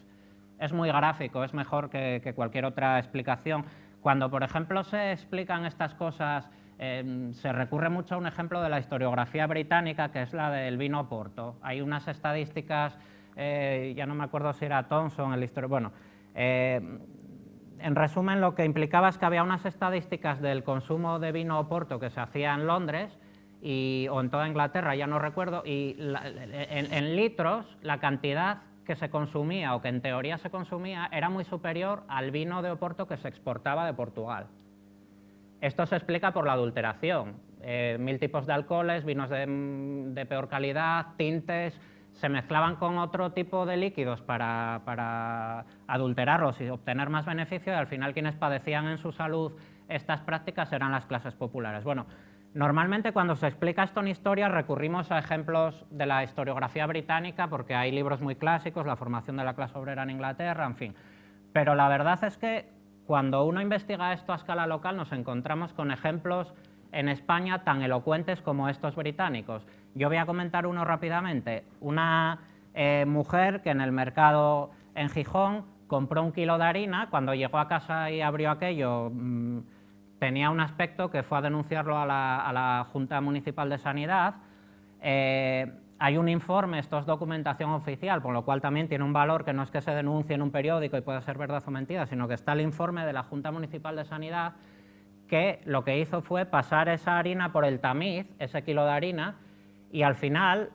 es muy gráfico, es mejor que cualquier otra explicación. Cuando, por ejemplo, se explican estas cosas, se recurre mucho a un ejemplo de la historiografía británica, que es la del vino Oporto. Hay unas estadísticas, ya no me acuerdo si era Thomson, el historiador, bueno, en resumen, lo que implicaba es que había unas estadísticas del consumo de vino Oporto que se hacía en Londres o en toda Inglaterra, ya no recuerdo, y en litros la cantidad que se consumía o que en teoría se consumía era muy superior al vino de Oporto que se exportaba de Portugal. Esto se explica por la adulteración. 1000 tipos de alcoholes, vinos de peor calidad, tintes, se mezclaban con otro tipo de líquidos para adulterarlos y obtener más beneficio, y al final quienes padecían en su salud estas prácticas eran las clases populares. Bueno, normalmente cuando se explica esto en historia recurrimos a ejemplos de la historiografía británica porque hay libros muy clásicos, la formación de la clase obrera en Inglaterra, en fin. Pero la verdad es que cuando uno investiga esto a escala local nos encontramos con ejemplos en España tan elocuentes como estos británicos. Yo voy a comentar uno rápidamente. Una mujer que en el mercado en Gijón compró 1 kilo de harina, cuando llegó a casa y abrió aquello tenía un aspecto que fue a denunciarlo a la Junta Municipal de Sanidad. Hay un informe, esto es documentación oficial, por lo cual también tiene un valor que no es que se denuncie en un periódico y pueda ser verdad o mentira, sino que está el informe de la Junta Municipal de Sanidad que lo que hizo fue pasar esa harina por el tamiz, ese kilo de harina, y al final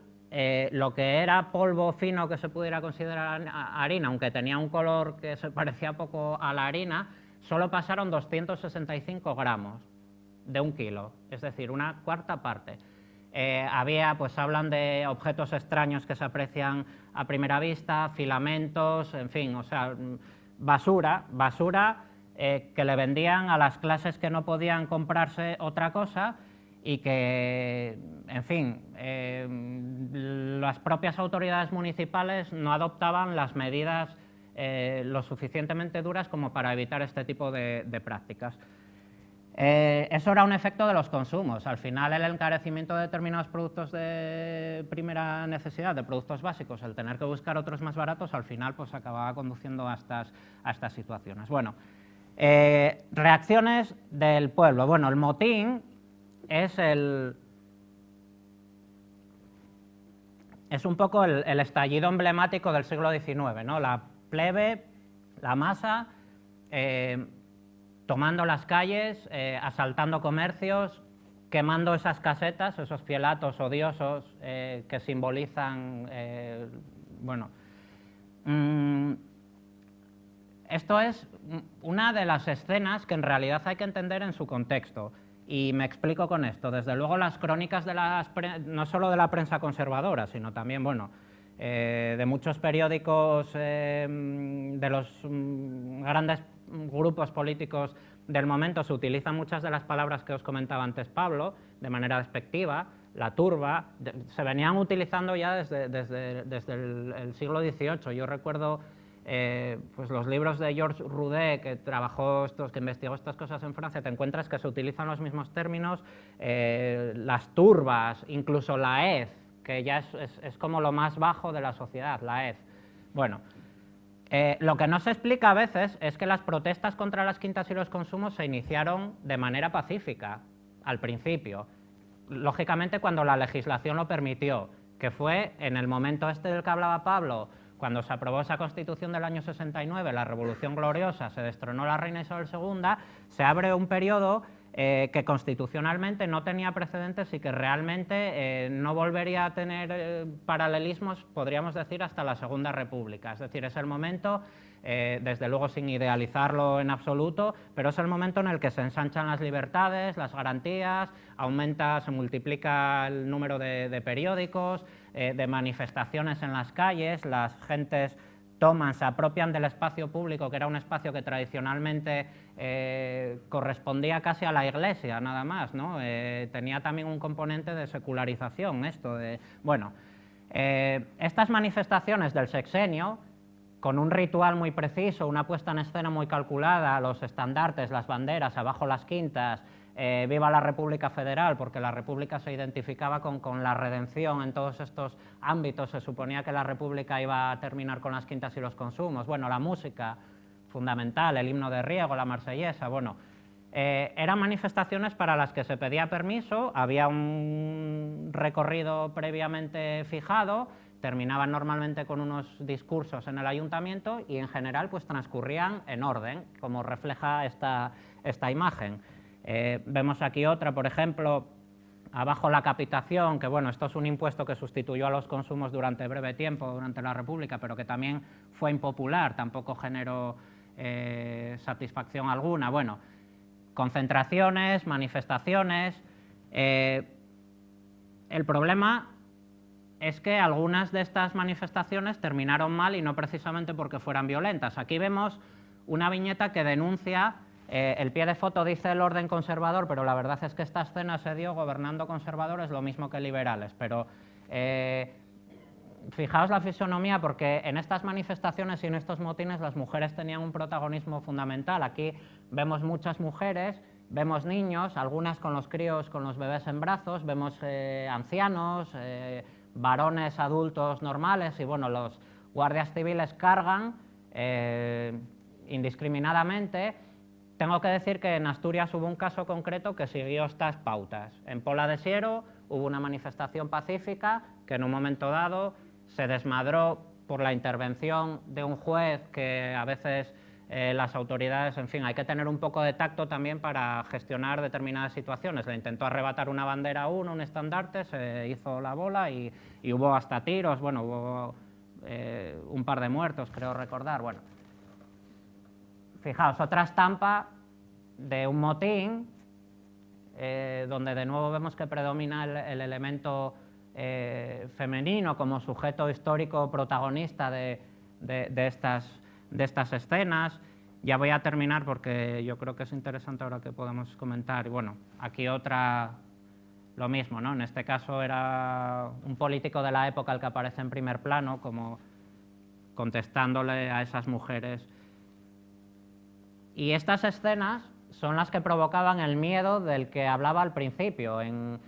lo que era polvo fino que se pudiera considerar harina, aunque tenía un color que se parecía poco a la harina, solo pasaron 265 gramos de 1 kilo, es decir, una cuarta parte. Pues hablan de objetos extraños que se aprecian a primera vista, filamentos, en fin, o sea, basura que le vendían a las clases que no podían comprarse otra cosa y que, en fin, las propias autoridades municipales no adoptaban las medidas lo suficientemente duras como para evitar este tipo de prácticas. Eso era un efecto de los consumos. Al final, el encarecimiento de determinados productos de primera necesidad, de productos básicos, el tener que buscar otros más baratos, al final pues acababa conduciendo a estas situaciones. Bueno, reacciones del pueblo. Bueno, el motín es un poco el estallido emblemático del siglo XIX, ¿no? La plebe, la masa, tomando las calles, asaltando comercios, quemando esas casetas, esos fielatos odiosos que simbolizan, bueno. Esto es una de las escenas que en realidad hay que entender en su contexto. Y me explico con esto. Desde luego las crónicas de no solo de la prensa conservadora, sino también, bueno, de muchos periódicos, de los grandes grupos políticos del momento, se utilizan muchas de las palabras que os comentaba antes Pablo, de manera despectiva. La turba, se venían utilizando ya desde el siglo XVIII. Yo recuerdo pues los libros de Georges Roudet, que que investigó estas cosas en Francia, te encuentras que se utilizan los mismos términos, las turbas, incluso la hez, que ya es como lo más bajo de la sociedad, la hez. Bueno, lo que no se explica a veces es que las protestas contra las quintas y los consumos se iniciaron de manera pacífica, al principio. Lógicamente cuando la legislación lo permitió, que fue en el momento este del que hablaba Pablo, cuando se aprobó esa Constitución del año 69, la Revolución Gloriosa, se destronó la reina Isabel II, se abre un periodo que constitucionalmente no tenía precedentes y que realmente no volvería a tener paralelismos, podríamos decir, hasta la Segunda República. Es decir, es el momento, desde luego sin idealizarlo en absoluto, pero es el momento en el que se ensanchan las libertades, las garantías, se multiplica el número de periódicos, de manifestaciones en las calles, las gentes se apropian del espacio público, que era un espacio que tradicionalmente correspondía casi a la Iglesia, nada más, ¿no? Tenía también un componente de secularización, esto de... Bueno, estas manifestaciones del sexenio, con un ritual muy preciso, una puesta en escena muy calculada, los estandartes, las banderas, abajo las quintas, viva la República Federal, porque la República se identificaba con la redención en todos estos ámbitos, se suponía que la República iba a terminar con las quintas y los consumos. Bueno, la música, fundamental, el himno de Riego, la marsellesa, bueno, eran manifestaciones para las que se pedía permiso, había un recorrido previamente fijado, terminaban normalmente con unos discursos en el ayuntamiento y en general pues transcurrían en orden, como refleja esta imagen. Vemos aquí otra, por ejemplo, abajo la capitación, que bueno, esto es un impuesto que sustituyó a los consumos durante breve tiempo, durante la República, pero que también fue impopular, tampoco generó satisfacción alguna. Bueno, concentraciones, manifestaciones. El problema es que algunas de estas manifestaciones terminaron mal y no precisamente porque fueran violentas. Aquí vemos una viñeta que denuncia, el pie de foto dice el orden conservador, pero la verdad es que esta escena se dio gobernando conservadores lo mismo que liberales, pero fijaos la fisonomía, porque en estas manifestaciones y en estos motines las mujeres tenían un protagonismo fundamental. Aquí vemos muchas mujeres, vemos niños, algunas con los críos, con los bebés en brazos, vemos ancianos, varones adultos normales y bueno, los guardias civiles cargan indiscriminadamente. Tengo que decir que en Asturias hubo un caso concreto que siguió estas pautas. En Pola de Siero hubo una manifestación pacífica que en un momento dado se desmadró por la intervención de un juez, que a veces las autoridades, en fin, hay que tener un poco de tacto también para gestionar determinadas situaciones. Le intentó arrebatar una bandera a uno, un estandarte, se hizo la bola y hubo hasta tiros, bueno, hubo un par de muertos, creo recordar. Bueno, fijaos, otra estampa de un motín, donde de nuevo vemos que predomina el elemento femenino como sujeto histórico protagonista de estas escenas. Ya voy a terminar porque yo creo que es interesante ahora que podemos comentar. Y bueno, aquí otra, lo mismo, ¿no? En este caso era un político de la época el que aparece en primer plano, como contestándole a esas mujeres. Y estas escenas son las que provocaban el miedo del que hablaba al principio. En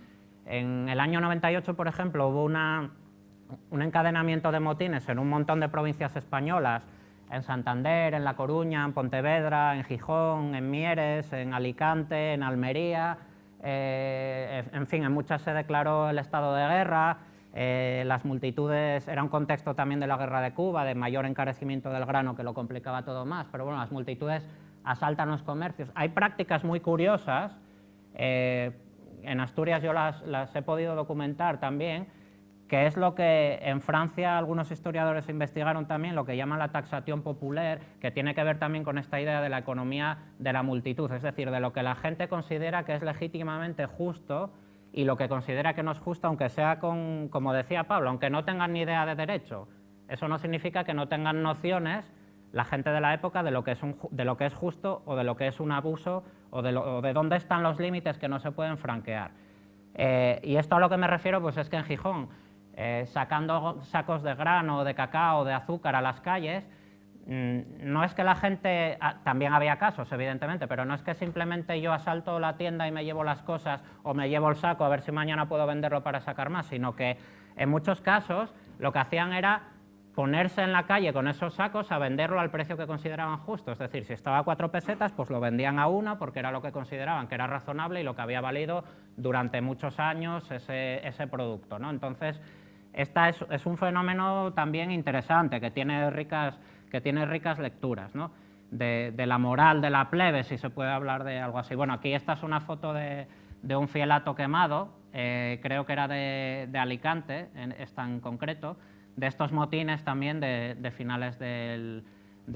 el año 98, por ejemplo, hubo un encadenamiento de motines en un montón de provincias españolas, en Santander, en La Coruña, en Pontevedra, en Gijón, en Mieres, en Alicante, en Almería, en fin, en muchas se declaró el estado de guerra. Las multitudes, era un contexto también de la guerra de Cuba, de mayor encarecimiento del grano que lo complicaba todo más, pero bueno, las multitudes asaltan los comercios. Hay prácticas muy curiosas, en Asturias yo las he podido documentar también, que es lo que en Francia algunos historiadores investigaron también, lo que llaman la taxación popular, que tiene que ver también con esta idea de la economía de la multitud, es decir, de lo que la gente considera que es legítimamente justo y lo que considera que no es justo, aunque sea como decía Pablo, aunque no tengan ni idea de derecho. Eso no significa que no tengan nociones la gente de la época de lo que es justo o de lo que es un abuso o de dónde están los límites que no se pueden franquear. Y esto a lo que me refiero pues es que en Gijón, sacando sacos de grano, de cacao, de azúcar a las calles, no es que la gente, también había casos evidentemente, pero no es que simplemente yo asalto la tienda y me llevo las cosas o me llevo el saco a ver si mañana puedo venderlo para sacar más, sino que en muchos casos lo que hacían era ponerse en la calle con esos sacos a venderlo al precio que consideraban justo, es decir, si estaba a 4 pesetas, pues lo vendían a 1 porque era lo que consideraban que era razonable y lo que había valido durante muchos años ese producto, ¿no? Entonces, es un fenómeno también interesante que tiene ricas lecturas, ¿no? De la moral de la plebe, si se puede hablar de algo así. Bueno, aquí esta es una foto de un fielato quemado, creo que era de Alicante, esta en concreto, de estos motines también de finales del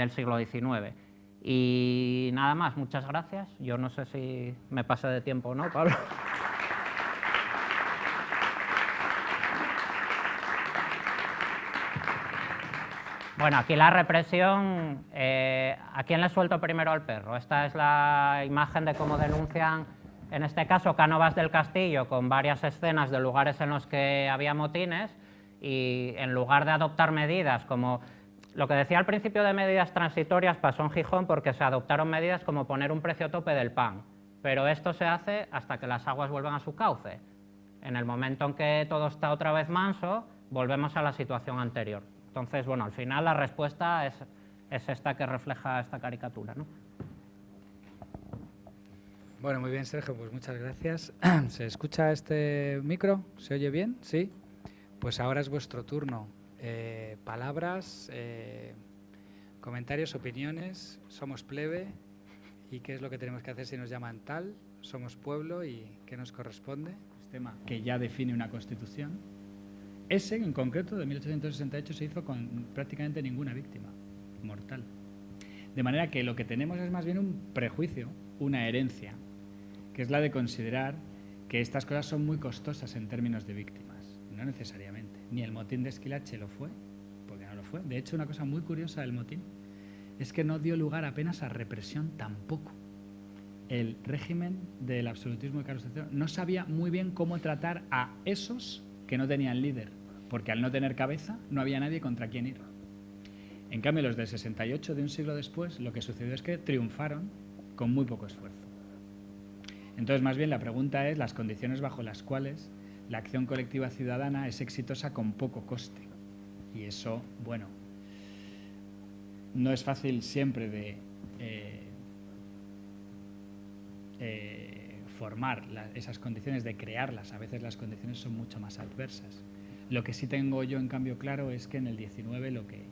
siglo XIX. Y nada más, muchas gracias. Yo no sé si me pasé de tiempo o no, Pablo. Bueno, aquí la represión, ¿a quién le suelto primero al perro? Esta es la imagen de cómo denuncian, en este caso, Cánovas del Castillo, con varias escenas de lugares en los que había motines, y en lugar de adoptar medidas como lo que decía al principio de medidas transitorias pasó en Gijón porque se adoptaron medidas como poner un precio tope del pan, pero esto se hace hasta que las aguas vuelvan a su cauce. En el momento en que todo está otra vez manso, volvemos a la situación anterior. Entonces, bueno, al final la respuesta es esta que refleja esta caricatura, ¿no? Bueno, muy bien, Sergio, pues muchas gracias. ¿Se escucha este micro? ¿Se oye bien? ¿Sí? Pues ahora es vuestro turno. Palabras, comentarios, opiniones. Somos plebe. ¿Y qué es lo que tenemos que hacer si nos llaman tal? Somos pueblo y ¿qué nos corresponde? Sistema que ya define una constitución. Ese, en concreto, de 1868, se hizo con prácticamente ninguna víctima mortal. De manera que lo que tenemos es más bien un prejuicio, una herencia, que es la de considerar que estas cosas son muy costosas en términos de víctimas. No necesariamente. Ni el motín de Esquilache lo fue, porque no lo fue. De hecho, una cosa muy curiosa del motín es que no dio lugar apenas a represión tampoco. El régimen del absolutismo de Carlos III no sabía muy bien cómo tratar a esos que no tenían líder, porque al no tener cabeza no había nadie contra quien ir. En cambio, los del 68, de un siglo después, lo que sucedió es que triunfaron con muy poco esfuerzo. Entonces, más bien, la pregunta es las condiciones bajo las cuales la acción colectiva ciudadana es exitosa con poco coste. Y eso, bueno, no es fácil siempre de formar esas condiciones, de crearlas. A veces las condiciones son mucho más adversas. Lo que sí tengo yo, en cambio, claro es que en el 19 lo que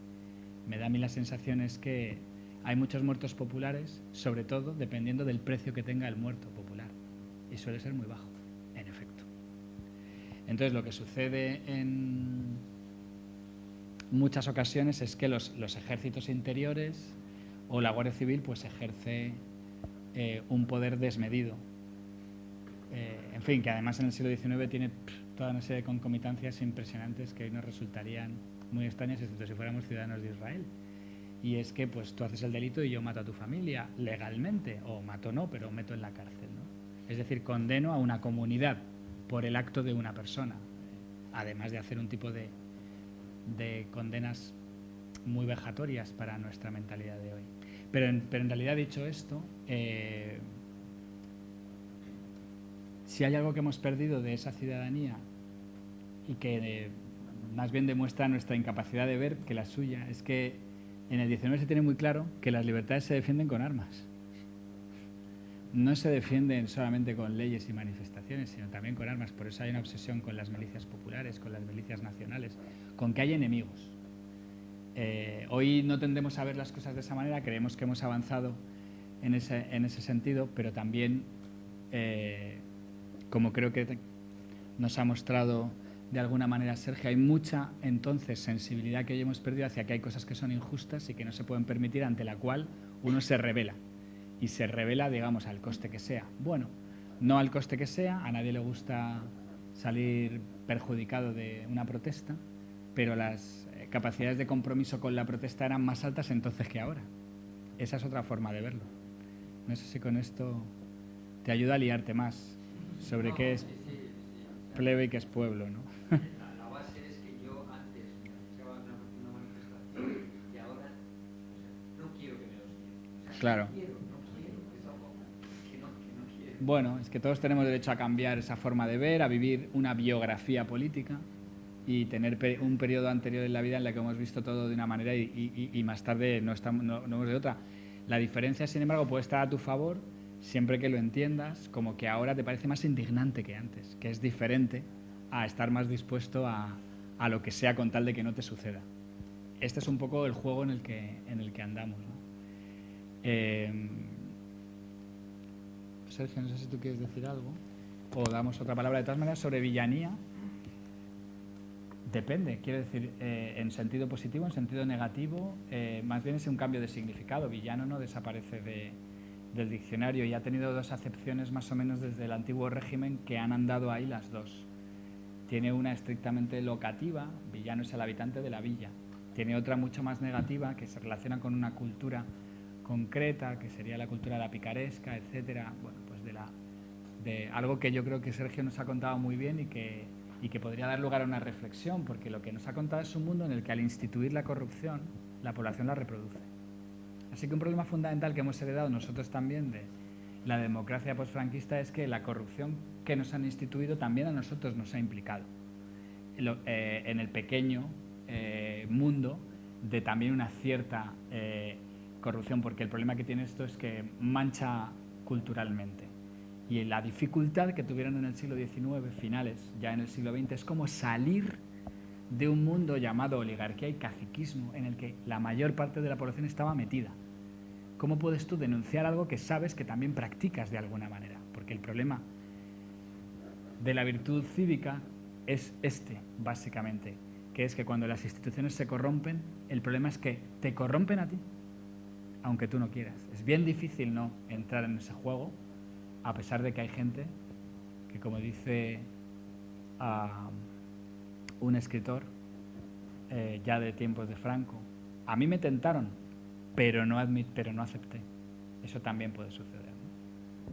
me da a mí la sensación es que hay muchos muertos populares, sobre todo dependiendo del precio que tenga el muerto popular. Y suele ser muy bajo, en efecto. Entonces, lo que sucede en muchas ocasiones es que los ejércitos interiores o la Guardia Civil pues ejerce un poder desmedido. En fin, que además en el siglo XIX tiene toda una serie de concomitancias impresionantes que hoy nos resultarían muy extrañas, excepto si fuéramos ciudadanos de Israel. Y es que pues tú haces el delito y yo mato a tu familia legalmente, o mato no, pero meto en la cárcel, ¿no? Es decir, condeno a una comunidad por el acto de una persona, además de hacer un tipo de condenas muy vejatorias para nuestra mentalidad de hoy. Pero en realidad, dicho esto, si hay algo que hemos perdido de esa ciudadanía y que más bien demuestra nuestra incapacidad de ver que la suya, es que en el 19 se tiene muy claro que las libertades se defienden con armas. No se defienden solamente con leyes y manifestaciones, sino también con armas. Por eso hay una obsesión con las milicias populares, con las milicias nacionales, con que hay enemigos. Hoy no tendemos a ver las cosas de esa manera, creemos que hemos avanzado en ese sentido, pero también, como creo que nos ha mostrado de alguna manera Sergio. Hay mucha, entonces, sensibilidad que hoy hemos perdido hacia que hay cosas que son injustas y que no se pueden permitir, ante la cual uno se rebela. Y se rebela, digamos, al coste que sea. Bueno, no al coste que sea, a nadie le gusta salir perjudicado de una protesta, pero las capacidades de compromiso con la protesta eran más altas entonces que ahora. Esa es otra forma de verlo. No sé si con esto te ayuda a liarte más sobre qué es plebe y qué es pueblo, ¿no? La base es que yo antes me marchaba a una manifestación y ahora, no quiero que me los den. Claro. No quiero, que no quiero. Bueno, es que todos tenemos derecho a cambiar esa forma de ver, a vivir una biografía política y tener un periodo anterior en la vida en la que hemos visto todo de una manera y más tarde no hemos de otra. La diferencia, sin embargo, puede estar a tu favor siempre que lo entiendas como que ahora te parece más indignante que antes, que es diferente a estar más dispuesto a lo que sea con tal de que no te suceda. Este es un poco el juego en el que andamos, ¿no? Sergio, no sé si tú quieres decir algo o damos otra palabra. De todas maneras, sobre villanía, depende, quiero decir, en sentido positivo, en sentido negativo, más bien es un cambio de significado. Villano no desaparece del diccionario y ha tenido dos acepciones más o menos desde el antiguo régimen que han andado ahí las dos. Tiene una estrictamente locativa, villano es el habitante de la villa. Tiene otra mucho más negativa que se relaciona con una cultura concreta, que sería la cultura de la picaresca, etcétera. Bueno, pues de algo que yo creo que Sergio nos ha contado muy bien y que podría dar lugar a una reflexión, porque lo que nos ha contado es un mundo en el que al instituir la corrupción, la población la reproduce. Así que un problema fundamental que hemos heredado nosotros también de la democracia posfranquista es que la corrupción que nos han instituido también a nosotros nos ha implicado en el pequeño mundo de también una cierta corrupción, porque el problema que tiene esto es que mancha culturalmente. Y la dificultad que tuvieron en el siglo XIX, finales, ya en el siglo XX, es como salir de un mundo llamado oligarquía y caciquismo en el que la mayor parte de la población estaba metida. ¿Cómo puedes tú denunciar algo que sabes que también practicas de alguna manera? Porque el problema de la virtud cívica es básicamente, que es que cuando las instituciones se corrompen, el problema es que te corrompen a ti, aunque tú no quieras. Es bien difícil no entrar en ese juego, a pesar de que hay gente que, como dice un escritor ya de tiempos de Franco, a mí me tentaron, pero no acepté. Eso también puede suceder,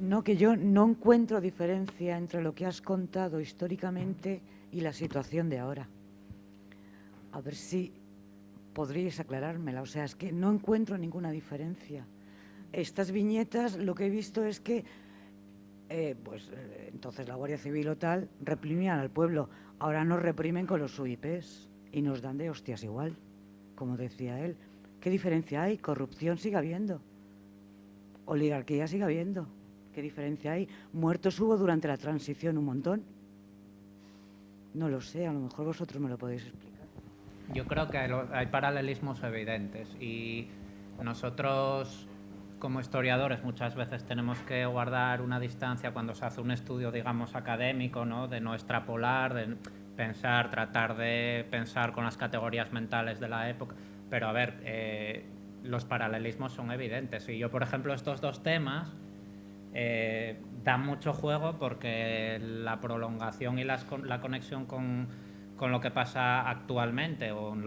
¿no? No, que yo no encuentro diferencia entre lo que has contado históricamente y la situación de ahora. A ver si podríais aclarármela. O sea, es que no encuentro ninguna diferencia. Estas viñetas, lo que he visto es que entonces la Guardia Civil o tal reprimían al pueblo. Ahora nos reprimen con los UIPs y nos dan de hostias igual, como decía él. ¿Qué diferencia hay? Corrupción sigue habiendo. Oligarquía sigue habiendo. ¿Qué diferencia hay? Muertos hubo durante la transición un montón. No lo sé, a lo mejor vosotros me lo podéis explicar. Yo creo que hay paralelismos evidentes y nosotros como historiadores muchas veces tenemos que guardar una distancia cuando se hace un estudio, digamos, académico, ¿no? De no extrapolar, de pensar, tratar de pensar con las categorías mentales de la época. Pero a ver, los paralelismos son evidentes. Y yo, por ejemplo, estos dos temas dan mucho juego porque la prolongación y la conexión con lo que pasa actualmente o en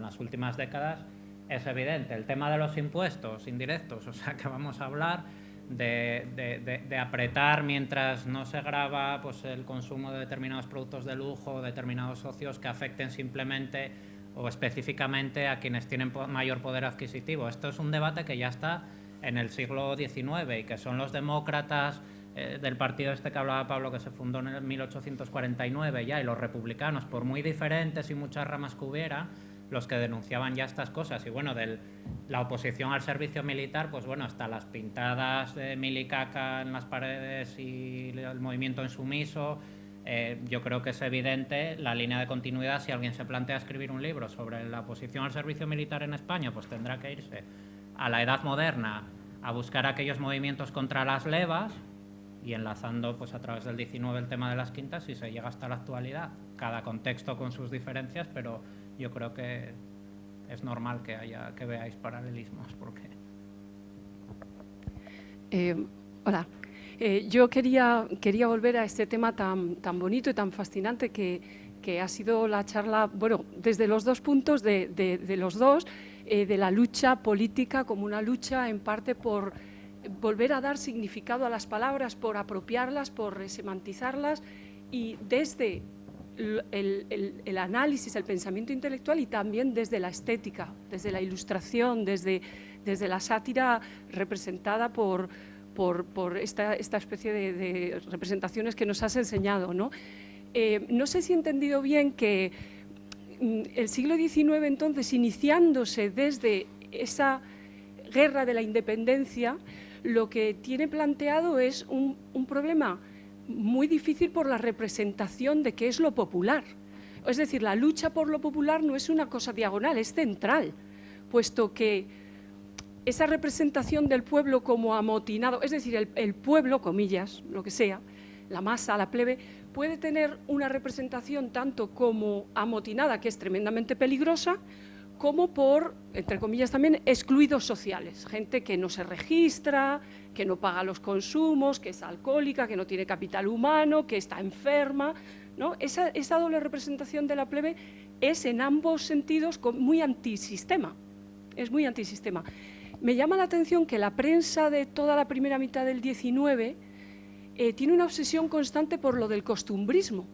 las últimas décadas es evidente. El tema de los impuestos indirectos, o sea que vamos a hablar de apretar mientras no se grava pues, el consumo de determinados productos de lujo, determinados socios que afecten simplemente o específicamente a quienes tienen mayor poder adquisitivo. Esto es un debate que ya está en el siglo XIX y que son los demócratas del partido este que hablaba Pablo, que se fundó en el 1849 ya, y los republicanos, por muy diferentes y muchas ramas que hubiera, los que denunciaban ya estas cosas. Y bueno, de la oposición al servicio militar, pues bueno, hasta las pintadas de milicaca en las paredes y el movimiento insumiso. Yo creo que es evidente la línea de continuidad. Si alguien se plantea escribir un libro sobre la oposición al servicio militar en España, pues tendrá que irse a la Edad Moderna a buscar aquellos movimientos contra las levas y enlazando pues, a través del 19 el tema de las quintas y se llega hasta la actualidad. Cada contexto con sus diferencias, pero yo creo que es normal que veáis paralelismos. Porque... Hola. Yo quería volver a este tema tan bonito y tan fascinante que ha sido la charla, bueno, desde los dos puntos de los dos, de la lucha política como una lucha en parte por volver a dar significado a las palabras, por apropiarlas, por resemantizarlas, y desde el análisis, el pensamiento intelectual y también desde la estética, desde la ilustración, desde la sátira representada por esta especie de representaciones que nos has enseñado, ¿no? No sé si he entendido bien que el siglo XIX, entonces, iniciándose desde esa guerra de la independencia, lo que tiene planteado es un problema muy difícil por la representación de qué es lo popular. Es decir, la lucha por lo popular no es una cosa diagonal, es central, puesto que esa representación del pueblo como amotinado, es decir, el pueblo, comillas, lo que sea, la masa, la plebe, puede tener una representación tanto como amotinada, que es tremendamente peligrosa, como por, entre comillas también, excluidos sociales, gente que no se registra, que no paga los consumos, que es alcohólica, que no tiene capital humano, que está enferma, ¿no? Esa doble representación de la plebe es en ambos sentidos muy antisistema, es muy antisistema. Me llama la atención que la prensa de toda la primera mitad del XIX tiene una obsesión constante por lo del costumbrismo.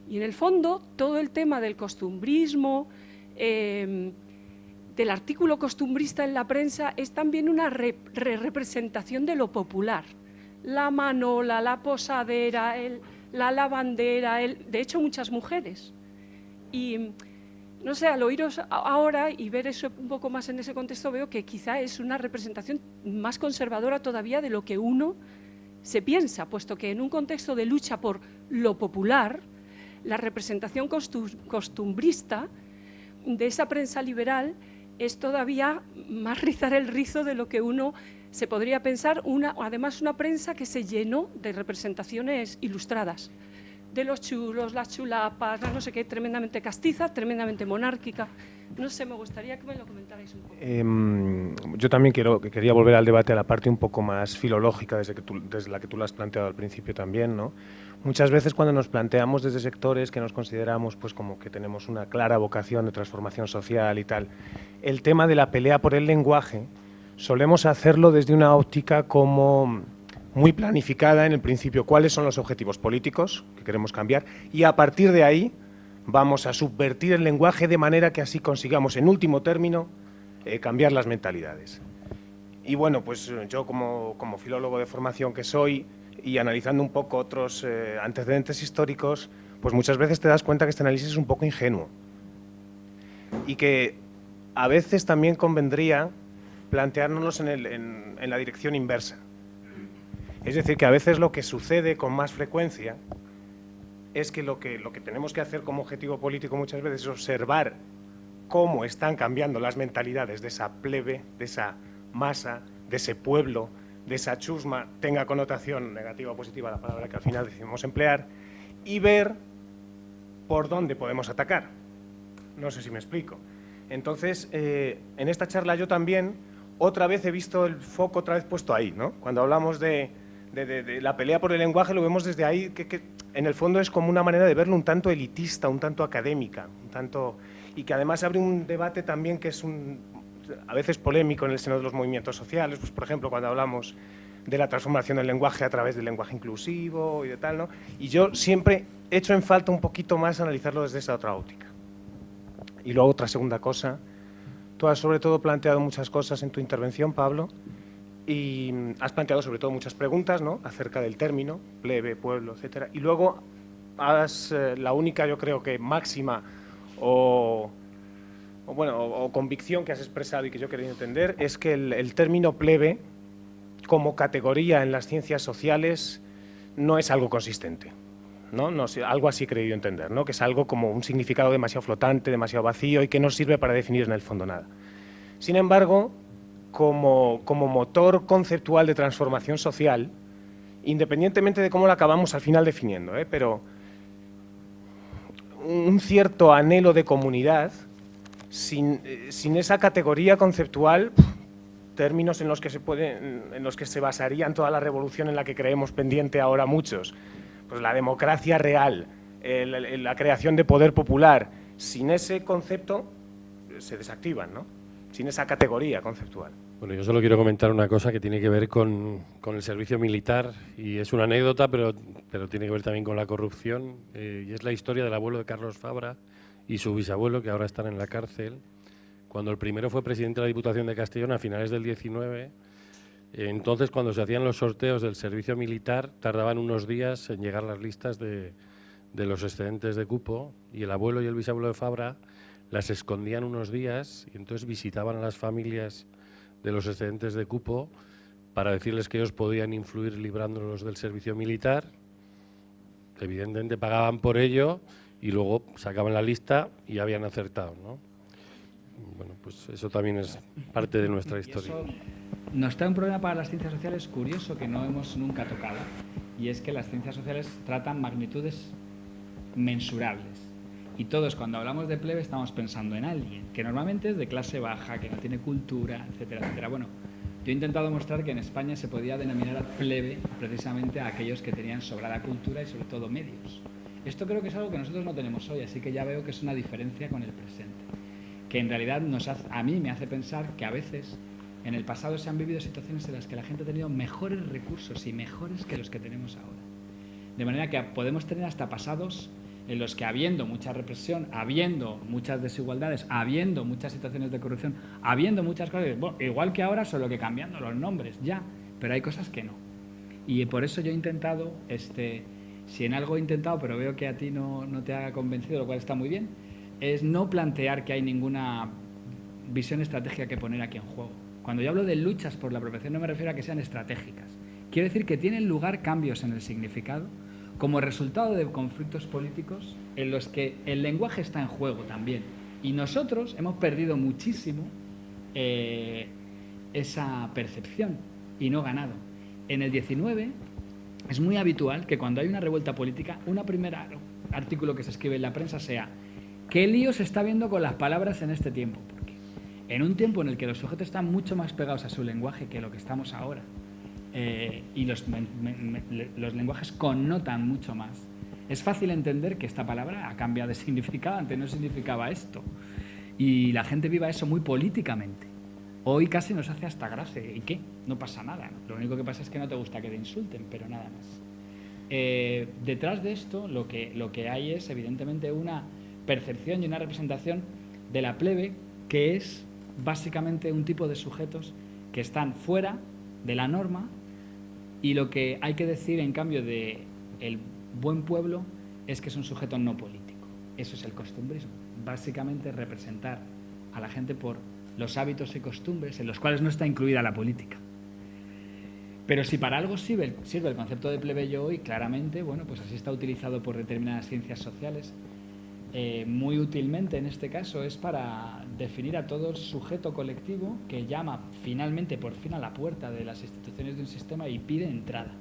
Y en el fondo, todo el tema del costumbrismo, del artículo costumbrista en la prensa, es también una representación de lo popular. La manola, la posadera, la lavandera, de hecho muchas mujeres. Y no sé, al oíros ahora y ver eso un poco más en ese contexto, veo que quizá es una representación más conservadora todavía de lo que uno se piensa, puesto que en un contexto de lucha por lo popular, la representación costumbrista de esa prensa liberal es todavía más rizar el rizo de lo que uno se podría pensar, además una prensa que se llenó de representaciones ilustradas, de los chulos, las chulapas, no sé qué, tremendamente castiza, tremendamente monárquica. No sé, me gustaría que me lo comentarais un poco. Yo también quería volver al debate, a la parte un poco más filológica, desde la que tú lo has planteado al principio también, ¿no? Muchas veces cuando nos planteamos desde sectores que nos consideramos pues como que tenemos una clara vocación de transformación social y tal, el tema de la pelea por el lenguaje solemos hacerlo desde una óptica como muy planificada en el principio, cuáles son los objetivos políticos que queremos cambiar, y a partir de ahí vamos a subvertir el lenguaje de manera que así consigamos, en último término, cambiar las mentalidades. Y bueno, pues yo como filólogo de formación que soy, y analizando un poco otros antecedentes históricos, pues muchas veces te das cuenta que este análisis es un poco ingenuo y que a veces también convendría planteárnoslos en la dirección inversa. Es decir, que a veces lo que sucede con más frecuencia es que lo que tenemos que hacer como objetivo político muchas veces es observar cómo están cambiando las mentalidades de esa plebe, de esa masa, de ese pueblo, de esa chusma, tenga connotación negativa o positiva la palabra que al final decidimos emplear, y ver por dónde podemos atacar. No sé si me explico. Entonces, en esta charla yo también otra vez he visto el foco otra vez puesto ahí, ¿no? Cuando hablamos de la pelea por el lenguaje lo vemos desde ahí, que en el fondo es como una manera de verlo un tanto elitista, un tanto académica, y que además abre un debate también que es a veces polémico en el seno de los movimientos sociales, pues por ejemplo cuando hablamos de la transformación del lenguaje a través del lenguaje inclusivo y de tal, ¿no? Y yo siempre he hecho en falta un poquito más analizarlo desde esa otra óptica. Y luego otra segunda cosa, tú has sobre todo planteado muchas cosas en tu intervención, Pablo, y has planteado sobre todo muchas preguntas, ¿no?, acerca del término, plebe, pueblo, etcétera, y luego la única, yo creo que máxima o convicción que has expresado y que yo quería entender es que el término plebe como categoría en las ciencias sociales no es algo consistente, ¿no? No, algo así he creído entender, ¿no? Que es algo como un significado demasiado flotante, demasiado vacío y que no sirve para definir en el fondo nada. Sin embargo, como motor conceptual de transformación social independientemente de cómo la acabamos al final definiendo, pero un cierto anhelo de comunidad, sin esa categoría conceptual, términos en los que se basarían toda la revolución en la que creemos pendiente ahora muchos, pues la democracia real, la creación de poder popular, sin ese concepto se desactivan, ¿no? Sin esa categoría conceptual. Bueno, yo solo quiero comentar una cosa que tiene que ver con el servicio militar, y es una anécdota, pero tiene que ver también con la corrupción, y es la historia del abuelo de Carlos Fabra y su bisabuelo, que ahora están en la cárcel. Cuando el primero fue presidente de la Diputación de Castellón a finales del 19, entonces cuando se hacían los sorteos del servicio militar tardaban unos días en llegar las listas de los excedentes de cupo, y el abuelo y el bisabuelo de Fabra las escondían unos días y entonces visitaban a las familias de los excedentes de cupo para decirles que ellos podían influir librándolos del servicio militar. Evidentemente pagaban por ello y luego sacaban la lista y habían acertado, ¿no? Bueno, pues eso también es parte de nuestra historia. Eso nos trae un problema para las ciencias sociales curioso que no hemos nunca tocado, y es que las ciencias sociales tratan magnitudes mensurables. Y todos, cuando hablamos de plebe, estamos pensando en alguien que normalmente es de clase baja, que no tiene cultura, etcétera, etcétera. Bueno, yo he intentado mostrar que en España se podía denominar a plebe precisamente a aquellos que tenían sobrada cultura y sobre todo medios. Esto creo que es algo que nosotros no tenemos hoy, así que ya veo que es una diferencia con el presente, que en realidad a mí me hace pensar que a veces en el pasado se han vivido situaciones en las que la gente ha tenido mejores recursos y mejores que los que tenemos ahora. De manera que podemos tener hasta pasados en los que, habiendo mucha represión, habiendo muchas desigualdades, habiendo muchas situaciones de corrupción, habiendo muchas cosas, bueno, igual que ahora, solo que cambiando los nombres, ya, pero hay cosas que no. Y por eso yo he intentado, si en algo he intentado, pero veo que a ti no te ha convencido, lo cual está muy bien, es no plantear que hay ninguna visión estratégica que poner aquí en juego. Cuando yo hablo de luchas por la apropiación no me refiero a que sean estratégicas. Quiero decir que tienen lugar cambios en el significado como resultado de conflictos políticos en los que el lenguaje está en juego también. Y nosotros hemos perdido muchísimo esa percepción y no ganado. En el 19 es muy habitual que cuando hay una revuelta política, un primer artículo que se escribe en la prensa sea ¿qué lío se está viendo con las palabras en este tiempo? Porque en un tiempo en el que los sujetos están mucho más pegados a su lenguaje que lo que estamos ahora, y los lenguajes connotan mucho más, es fácil entender que esta palabra ha cambiado de significado, antes no significaba esto, y la gente viva eso muy políticamente. Hoy casi nos hace hasta gracia. ¿Y qué? No pasa nada, ¿no? Lo único que pasa es que no te gusta que te insulten, pero nada más. Detrás de esto lo que hay es evidentemente una percepción y una representación de la plebe que es básicamente un tipo de sujetos que están fuera de la norma, y lo que hay que decir en cambio de el buen pueblo es que es un sujeto no político. Eso es el costumbrismo, básicamente representar a la gente por los hábitos y costumbres en los cuales no está incluida la política. Pero si para algo sirve el concepto de plebeyo hoy, claramente, bueno, pues así está utilizado por determinadas ciencias sociales. Muy útilmente en este caso es para definir a todo sujeto colectivo que llama finalmente por fin a la puerta de las instituciones de un sistema y pide entrada.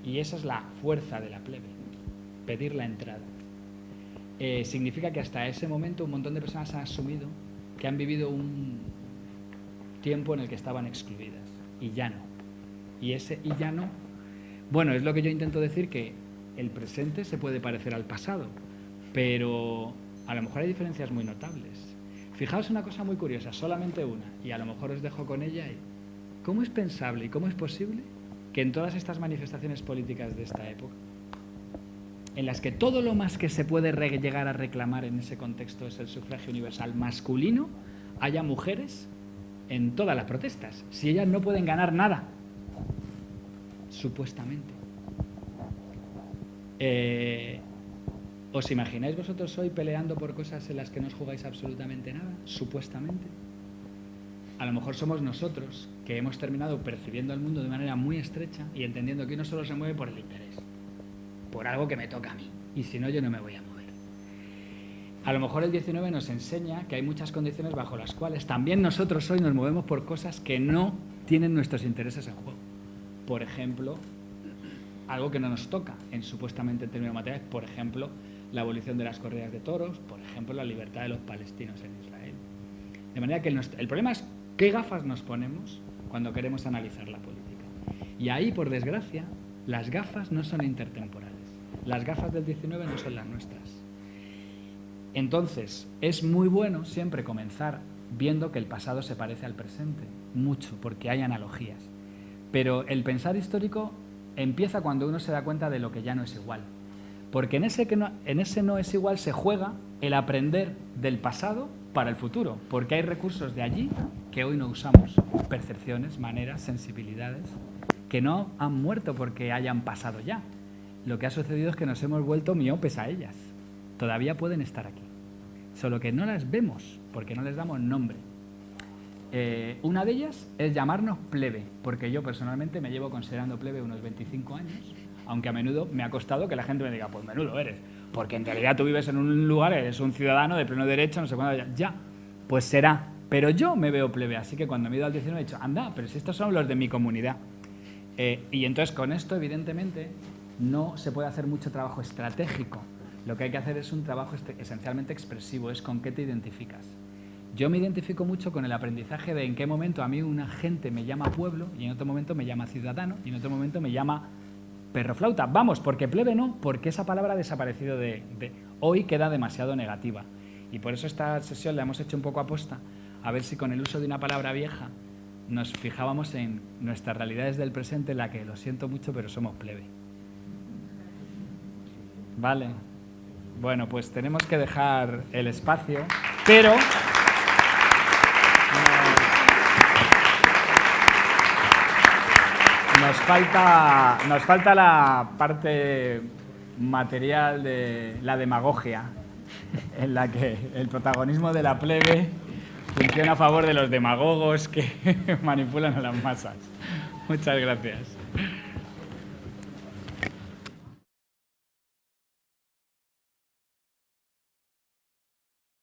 Y esa es la fuerza de la plebe, pedir la entrada. Significa que hasta ese momento un montón de personas han asumido que han vivido un tiempo en el que estaban excluidas, y ya no. Y ese y ya no, bueno, es lo que yo intento decir, que el presente se puede parecer al pasado, pero a lo mejor hay diferencias muy notables. Fijaos una cosa muy curiosa, solamente una, y a lo mejor os dejo con ella. ¿Cómo es pensable y cómo es posible que en todas estas manifestaciones políticas de esta época, en las que todo lo más que se puede llegar a reclamar en ese contexto es el sufragio universal masculino, haya mujeres en todas las protestas, si ellas no pueden ganar nada, supuestamente? ¿Os imagináis vosotros hoy peleando por cosas en las que no os jugáis absolutamente nada, supuestamente? A lo mejor somos nosotros que hemos terminado percibiendo el mundo de manera muy estrecha y entendiendo que uno solo se mueve por el interés, por algo que me toca a mí, y si no, yo no me voy a mover. A lo mejor el 19 nos enseña que hay muchas condiciones bajo las cuales también nosotros hoy nos movemos por cosas que no tienen nuestros intereses en juego. Por ejemplo, algo que no nos toca en supuestamente en términos materiales, por ejemplo, la abolición de las corridas de toros, por ejemplo, la libertad de los palestinos en Israel. De manera que el problema es qué gafas nos ponemos cuando queremos analizar la política. Y ahí, por desgracia, las gafas no son intertemporales. Las gafas del 19 no son las nuestras. Entonces, es muy bueno siempre comenzar viendo que el pasado se parece al presente, mucho, porque hay analogías. Pero el pensar histórico empieza cuando uno se da cuenta de lo que ya no es igual. Porque en ese no es igual se juega el aprender del pasado para el futuro, porque hay recursos de allí que hoy no usamos, percepciones, maneras, sensibilidades, que no han muerto porque hayan pasado ya. Lo que ha sucedido es que nos hemos vuelto miopes a ellas. Todavía pueden estar aquí, solo que no las vemos porque no les damos nombre. Una de ellas es llamarnos plebe, porque yo personalmente me llevo considerando plebe unos 25 años, aunque a menudo me ha costado que la gente me diga, pues menudo eres, porque en realidad tú vives en un lugar, eres un ciudadano de pleno derecho, no sé cuándo, ya, pues será, pero yo me veo plebe, así que cuando me he ido al 19 he dicho, anda, pero si estos son los de mi comunidad. Y entonces con esto, evidentemente, no se puede hacer mucho trabajo estratégico, lo que hay que hacer es un trabajo esencialmente expresivo, es con qué te identificas. Yo me identifico mucho con el aprendizaje de en qué momento a mí una gente me llama pueblo y en otro momento me llama ciudadano y en otro momento me llama perroflauta. Vamos, porque plebe no, porque esa palabra ha desaparecido hoy queda demasiado negativa. Y por eso esta sesión la hemos hecho un poco aposta, a ver si con el uso de una palabra vieja nos fijábamos en nuestras realidades del presente, en la que, lo siento mucho, pero somos plebe. Vale. Bueno, pues tenemos que dejar el espacio, pero nos falta la parte material de la demagogia, en la que el protagonismo de la plebe funciona a favor de los demagogos que manipulan a las masas. Muchas gracias.